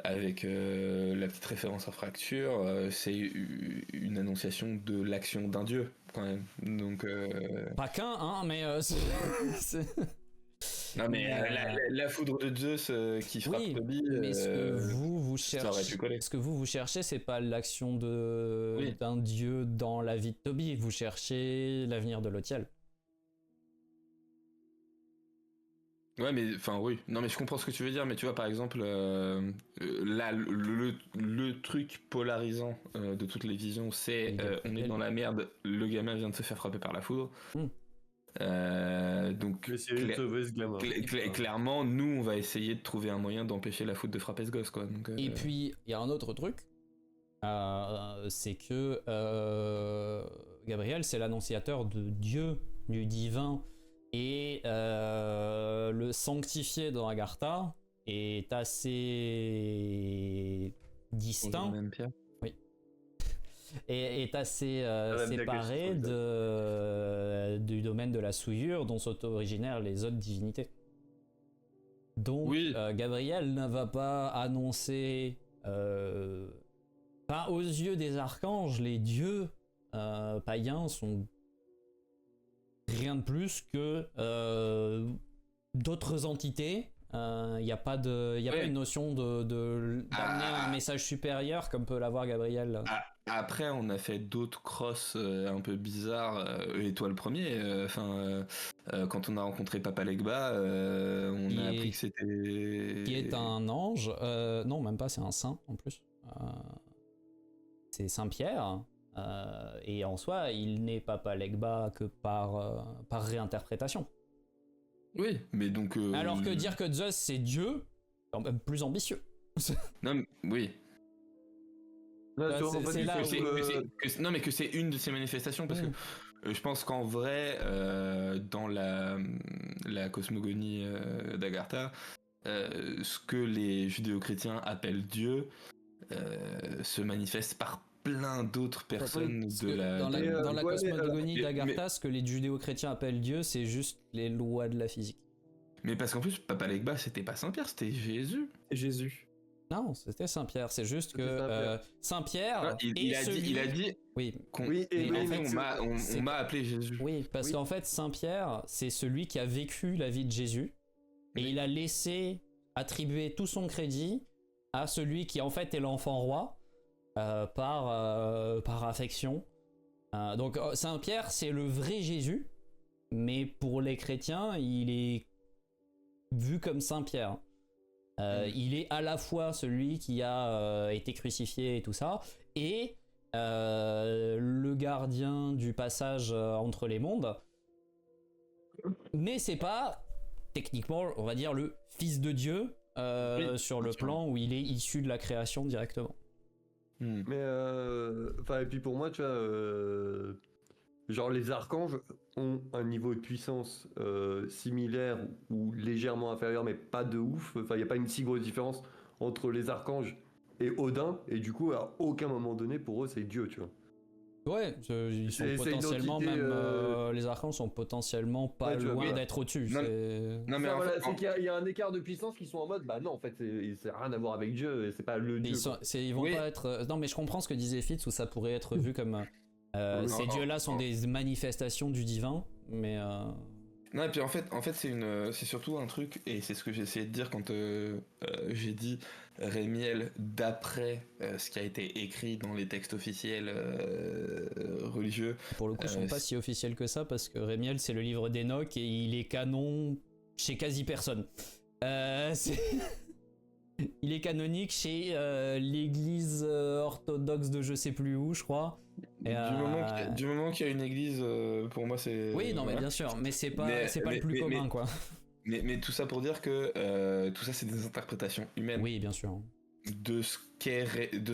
avec la petite référence à Fracture, c'est une annonciation de l'action d'un dieu quand même. Donc Pas qu'un, hein, mais non mais Mais, la foudre de Zeus qui frappe oui, Toby, mais ce que vous ça aurait pu cherchez, coller. ce que vous cherchez, c'est pas l'action Oui. d'un dieu dans la vie de Toby. Vous cherchez l'avenir de Lothiel. Ouais, mais enfin oui. Non, mais je comprends ce que tu veux dire. Mais tu vois, par exemple, là, le truc polarisant de toutes les visions, c'est on est dans la merde. Le gamin vient de se faire frapper par la foudre. Mm. Donc Je vais essayer de sauver ce gamin. clairement, nous, on va essayer de trouver un moyen d'empêcher la foudre de frapper ce gosse, quoi. Donc, Et puis, il y a un autre truc, c'est que Gabriel, c'est l'annonciateur de Dieu, du divin, et le sanctifié dans Agartha est assez distinct, même Pierre. et est assez même bien séparé du domaine de la souillure dont sont originaires les autres divinités. Donc Oui. Gabriel ne va pas annoncer... Enfin, aux yeux des archanges, les dieux païens sont rien de plus que d'autres entités. Il n'y a pas une notion d'amener un message supérieur comme peut l'avoir Gabriel. Après, on a fait d'autres crosses un peu bizarres, et toi le premier. Quand on a rencontré Papa Legba, on a appris que c'était. Qui est un ange. Non, même pas, c'est un saint en plus. C'est Saint-Pierre. Et en soi, il n'est Papa Legba que par réinterprétation. Oui, mais donc. Alors que dire que Zeus c'est Dieu, quand même plus ambitieux. Non, mais, oui. C'est là Non, mais que c'est une de ces manifestations, parce que je pense qu'en vrai, dans la cosmogonie d'Agartha, ce que les judéo-chrétiens appellent Dieu se manifeste par plein d'autres personnes dans la cosmogonie d'Agartha, ce que les judéo-chrétiens appellent Dieu, c'est juste les lois de la physique. Mais parce qu'en plus, Papa Legba, c'était pas Saint-Pierre, c'était Jésus. Jésus. Non, c'était Saint-Pierre. C'est juste que Saint-Pierre. Il a dit. Oui. En fait, on m'a appelé Jésus. Oui, parce qu'en fait, Saint-Pierre, c'est celui qui a vécu la vie de Jésus et il a laissé attribuer tout son crédit à celui qui en fait est l'enfant roi par affection. Donc Saint-Pierre, c'est le vrai Jésus, mais pour les chrétiens, il est vu comme Saint-Pierre. Il est à la fois celui qui a été crucifié et tout ça, et le gardien du passage entre les mondes. Mais c'est pas, techniquement, on va dire, le fils de Dieu sur le plan où il est issu de la création directement. Mais et puis pour moi, tu vois, genre les archanges ont un niveau de puissance similaire ou légèrement inférieur, mais pas de ouf. Enfin, il n'y a pas une si grosse différence entre les archanges et Odin, et du coup, à aucun moment donné, pour eux, c'est Dieu, tu vois. Ouais, ils sont C'est potentiellement une entité, même les archanges sont potentiellement pas loin d'être au-dessus. Non, mais c'est qu'il y a un écart de puissance qui sont en mode, bah non, en fait, c'est rien à voir avec Dieu, c'est pas le Dieu. Ils vont pas être. Non, mais je comprends ce que disait Fitz, où ça pourrait être vu comme ces dieux-là sont des manifestations du divin, mais. Non, et puis en fait c'est surtout un truc, et c'est ce que j'ai essayé de dire quand j'ai dit Rémiel d'après ce qui a été écrit dans les textes officiels religieux. Pour le coup, ils sont pas si officiels que ça, parce que Rémiel, c'est le livre d'Enoch, et il est canon chez quasi personne. Il est canonique chez l'église orthodoxe de je sais plus où, je crois. Du moment qu'il y a une église, pour moi c'est. Oui, non, mais bien sûr, mais c'est pas le plus commun, quoi. Mais tout ça pour dire que tout ça c'est des interprétations humaines. Oui, bien sûr. De ce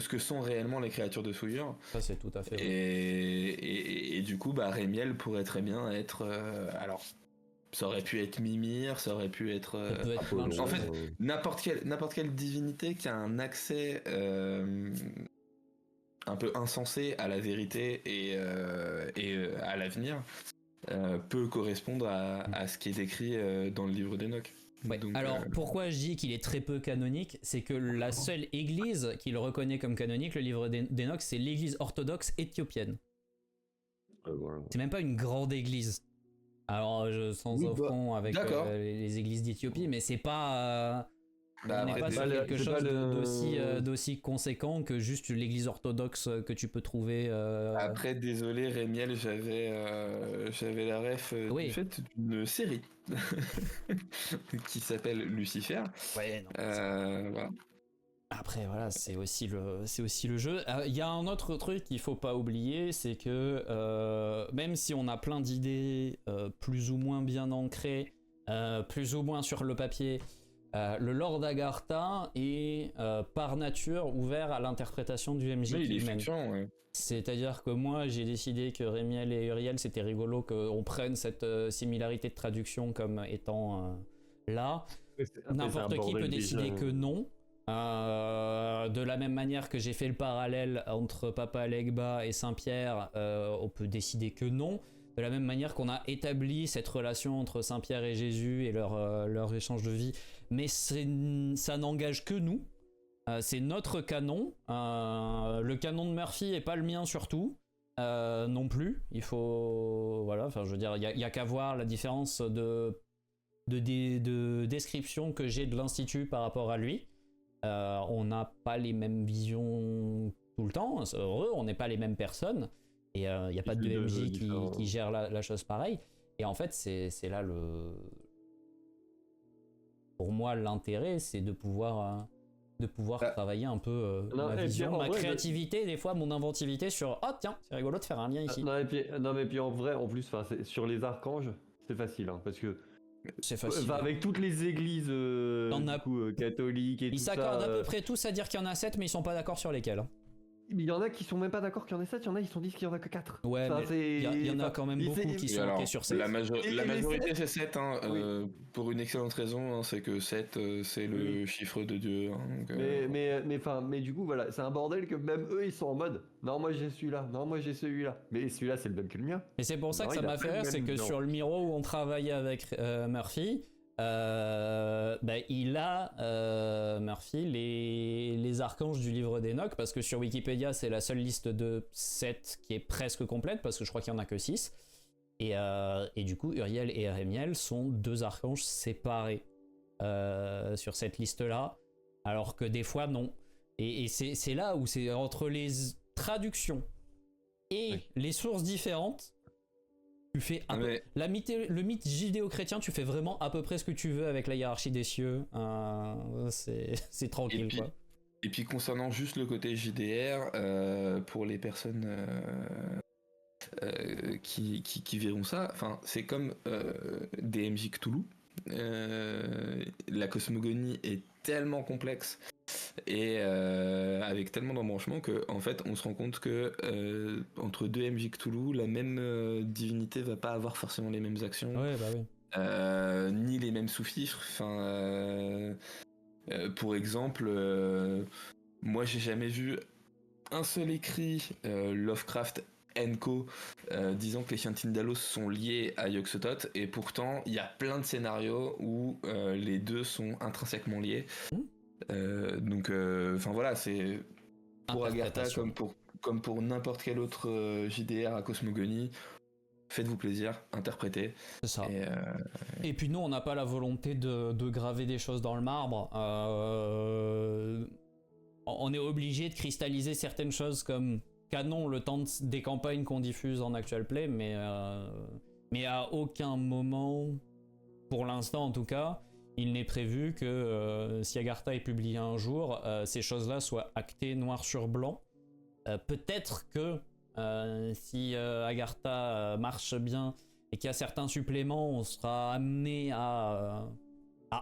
que sont réellement les créatures de souillure. Ça c'est tout à fait. Et du coup, bah Rémiel pourrait très bien être. Alors, ça aurait pu être Mimir, ça aurait pu être. En fait, n'importe quelle divinité qui a un accès un peu insensé à la vérité et à l'avenir peut correspondre à ce qui est écrit dans le livre d'Enoch. Ouais. Donc, Alors pourquoi je dis qu'il est très peu canonique, c'est que la seule église qui le reconnaît comme canonique, le livre d'Enoch, c'est l'église orthodoxe éthiopienne. Voilà. C'est même pas une grande église. Alors sans offrant avec les églises d'Éthiopie, mais c'est pas... on n'est pas sur quelque chose d'aussi conséquent que juste l'église orthodoxe que tu peux trouver. Après, désolé Rémiel, j'avais la ref du fait d'une série qui s'appelle Lucifer. Ouais, non, voilà. Après voilà, c'est aussi le jeu. Il y a un autre truc qu'il faut pas oublier, c'est que même si on a plein d'idées plus ou moins bien ancrées, plus ou moins sur le papier, le lore d'Agartha est par nature ouvert à l'interprétation du MJ qu'il mène. Ouais. C'est-à-dire que moi j'ai décidé que Rémiel et Uriel c'était rigolo qu'on prenne cette similarité de traduction comme étant là. N'importe qui peut décider que non. De la même manière que j'ai fait le parallèle entre Papa Legba et Saint-Pierre, on peut décider que non. De la même manière qu'on a établi cette relation entre Saint-Pierre et Jésus et leur échange de vie, mais ça n'engage que nous. C'est notre canon. Le canon de Murphy est pas le mien surtout non plus. Il faut voilà. Enfin, je veux dire, il y a qu'à voir la différence de description que j'ai de l'institut par rapport à lui. On n'a pas les mêmes visions tout le temps, c'est heureux, on n'est pas les mêmes personnes et il n'y a pas de MJ qui gère la chose pareil. Et en fait c'est là pour moi l'intérêt, c'est de pouvoir travailler un peu ma vision, ma créativité, des fois mon inventivité sur oh tiens c'est rigolo de faire un lien ici. Non mais puis en vrai en plus sur les archanges c'est facile parce que c'est facile. Avec toutes les églises catholiques et tout ça. Ils s'accordent à peu près tous à dire qu'il y en a 7, mais ils sont pas d'accord sur lesquels. Il y en a qui sont même pas d'accord qu'il y en ait 7, il y en a qui sont dit qu'il y en a que 4. Ouais, mais il y en a quand même beaucoup qui sont ok sur 7. La majorité c'est 7, pour une excellente raison, c'est que 7 c'est le chiffre de Dieu. Mais du coup, voilà, c'est un bordel que même eux ils sont en mode non, moi j'ai celui-là, non, moi j'ai celui-là. Mais celui-là c'est le même que le mien. Et c'est pour ça que ça m'a fait rire, c'est que sur le Miro où on travaillait avec Murphy, il a Murphy les archanges du livre d'Enoch, parce que sur Wikipédia c'est la seule liste de 7 qui est presque complète, parce que je crois qu'il y en a que 6 et du coup Uriel et Rémiel sont 2 archanges séparés sur cette liste là, alors que des fois non, et c'est là où c'est entre les traductions et les sources différentes. Tu fais le mythe judéo-chrétien, tu fais vraiment à peu près ce que tu veux avec la hiérarchie des cieux. C'est tranquille, quoi. Et puis concernant juste le côté JDR, pour les personnes qui verront ça, c'est comme DMJ Cthulhu. La cosmogonie est tellement complexe et avec tellement d'embranchements que en fait on se rend compte que entre deux MJ Cthulhu, la même divinité va pas avoir forcément les mêmes actions, ni les mêmes sous-fifres. Pour exemple, moi j'ai jamais vu un seul écrit Lovecraft Co disant que les chiens de Tindalos sont liés à Yog-Sothoth, et pourtant il y a plein de scénarios où les deux sont intrinsèquement liés. Donc voilà, c'est pour Agartha comme pour n'importe quel autre JDR à cosmogonie. Faites-vous plaisir, interprétez. C'est ça. Et puis nous, on n'a pas la volonté de graver des choses dans le marbre. On est obligé de cristalliser certaines choses comme canon le temps des campagnes qu'on diffuse en actual play, mais à aucun moment, pour l'instant en tout cas, il n'est prévu que si Agartha est publié un jour, ces choses-là soient actées noir sur blanc. Peut-être que si Agartha marche bien et qu'il y a certains suppléments, on sera amené à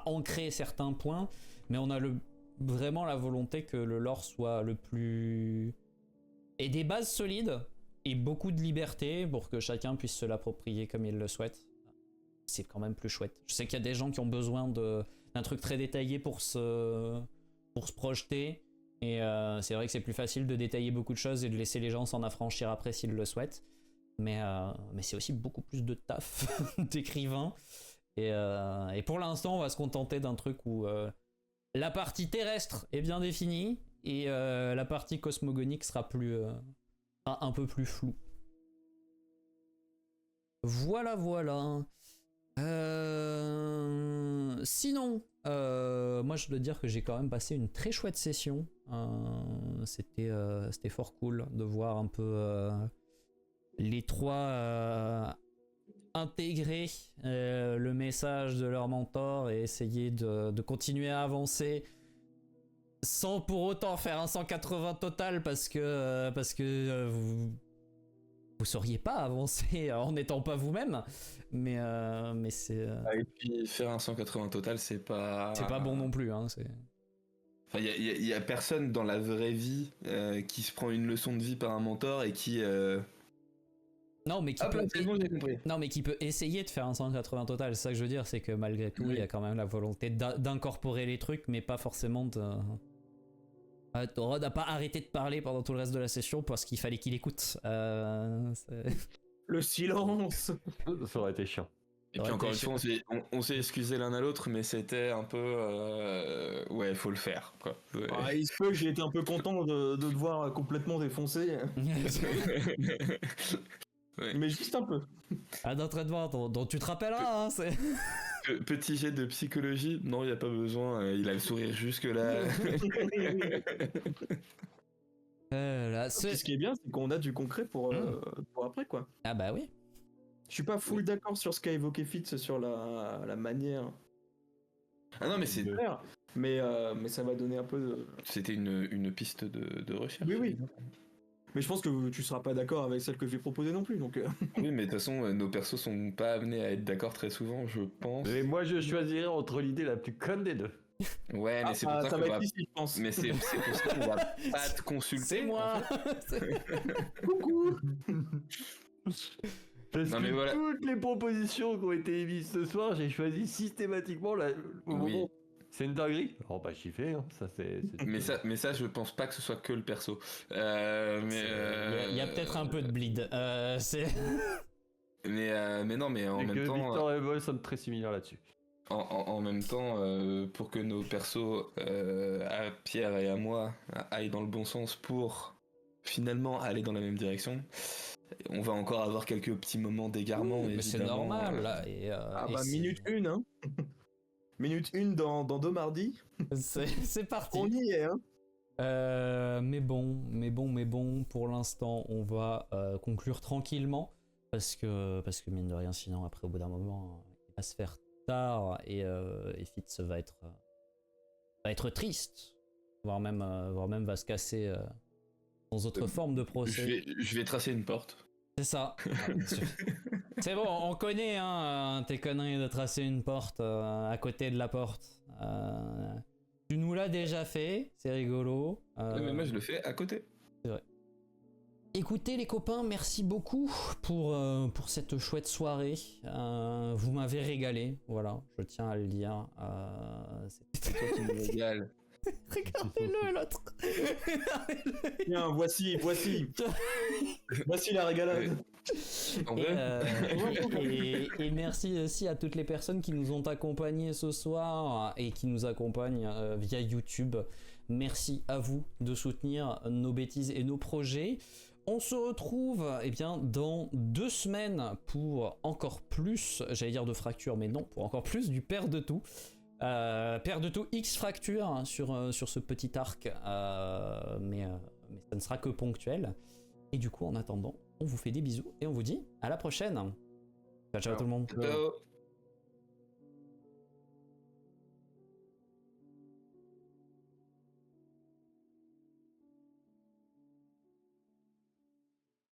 ancrer certains points, mais on a vraiment la volonté que le lore soit le plus... et des bases solides et beaucoup de liberté pour que chacun puisse se l'approprier comme il le souhaite. C'est quand même plus chouette. Je sais qu'il y a des gens qui ont besoin d'un truc très détaillé pour se projeter, et c'est vrai que c'est plus facile de détailler beaucoup de choses et de laisser les gens s'en affranchir après s'ils le souhaitent. mais c'est aussi beaucoup plus de taf d'écrivain. Et pour l'instant, on va se contenter d'un truc où la partie terrestre est bien définie et la partie cosmogonique sera un peu plus floue. Voilà. Sinon, moi je dois dire que j'ai quand même passé une très chouette session. C'était fort cool de voir un peu les trois intégrer le message de leur mentor et essayer de continuer à avancer sans pour autant faire un 180 total parce que vous sauriez pas avancer en n'étant pas vous-même, mais c'est Et puis faire un 180 total, c'est pas bon non plus, hein, Enfin, il y a personne dans la vraie vie qui se prend une leçon de vie par un mentor et qui non, mais qui j'ai compris. Non, mais qui peut essayer de faire un 180 total. C'est ça que je veux dire, c'est que malgré tout, il y a quand même la volonté d'incorporer les trucs, mais pas forcément de. Toro n'a pas arrêté de parler pendant tout le reste de la session parce qu'il fallait qu'il écoute. Le silence. Ça aurait été chiant. Et puis encore une fois, on s'est excusé l'un à l'autre, mais c'était un peu ouais, faut le faire, quoi. Ouais. Il se peut que j'ai été un peu content de te voir complètement défoncé. Ouais. Mais juste un peu. Un entraînement dont tu te rappelleras, hein, c'est. Petit jet de psychologie, non, il n'y a pas besoin, il a le sourire jusque-là. Ce qui est bien, c'est qu'on a du concret pour après, quoi. Ah bah oui. Je suis pas full d'accord sur ce qu'a évoqué Fitz sur la manière. Ah non, mais c'est. Mais ça va donner un peu de. C'était une piste de recherche. Oui. Mais je pense que tu seras pas d'accord avec celle que j'ai proposée non plus, donc. Oui, mais de toute façon, nos persos sont pas amenés à être d'accord très souvent, je pense. Mais moi, je choisirais entre l'idée la plus conne des deux. Ouais, mais c'est pour ça ça qu'on va va. être ici, je pense. Mais c'est pour ça qu'on va pas te consulter. C'est moi. Coucou. Parce Non, que mais voilà. toutes les propositions qui ont été émises ce soir, j'ai choisi systématiquement au moment. C'est une dinguerie. Oh bah j'y fais, hein. Ça c'est. Mais ça, je pense pas que ce soit que le perso. Il y a peut-être un peu de bleed. Mais non, mais en même temps. Victor et moi sommes très similaires là-dessus. En même temps, pour que nos persos, à Pierre et à moi, aillent dans le bon sens pour finalement aller dans la même direction, on va encore avoir quelques petits moments d'égarement. Mais c'est normal, là. Minute 1, hein. Minute 1 dans 2 mardis. C'est parti. On y est, hein. Mais bon, pour l'instant, on va conclure tranquillement parce que mine de rien, sinon après au bout d'un moment, il va se faire tard et Fitz va être triste, voire même va se casser sans autre forme de procès. Je vais tracer une porte. C'est ça. C'est bon, on connaît tes conneries de tracer une porte à côté de la porte. Tu nous l'as déjà fait, c'est rigolo. Mais moi je le fais à côté. C'est vrai. Écoutez les copains, merci beaucoup pour cette chouette soirée. Vous m'avez régalé, voilà, je tiens à le dire. C'est toi qui me régale. Regardez-le l'autre. Tiens, voici la régalade. Et merci aussi à toutes les personnes qui nous ont accompagnés ce soir et qui nous accompagnent via YouTube. Merci à vous de soutenir nos bêtises et nos projets. On se retrouve dans 2 semaines pour encore plus, j'allais dire de fracture, mais non, pour encore plus du Père de tout. Père de tout X fracture sur ce petit arc, mais ça ne sera que ponctuel. Et du coup, en attendant, on vous fait des bisous et on vous dit à la prochaine. Ciao tout le monde. Ciao.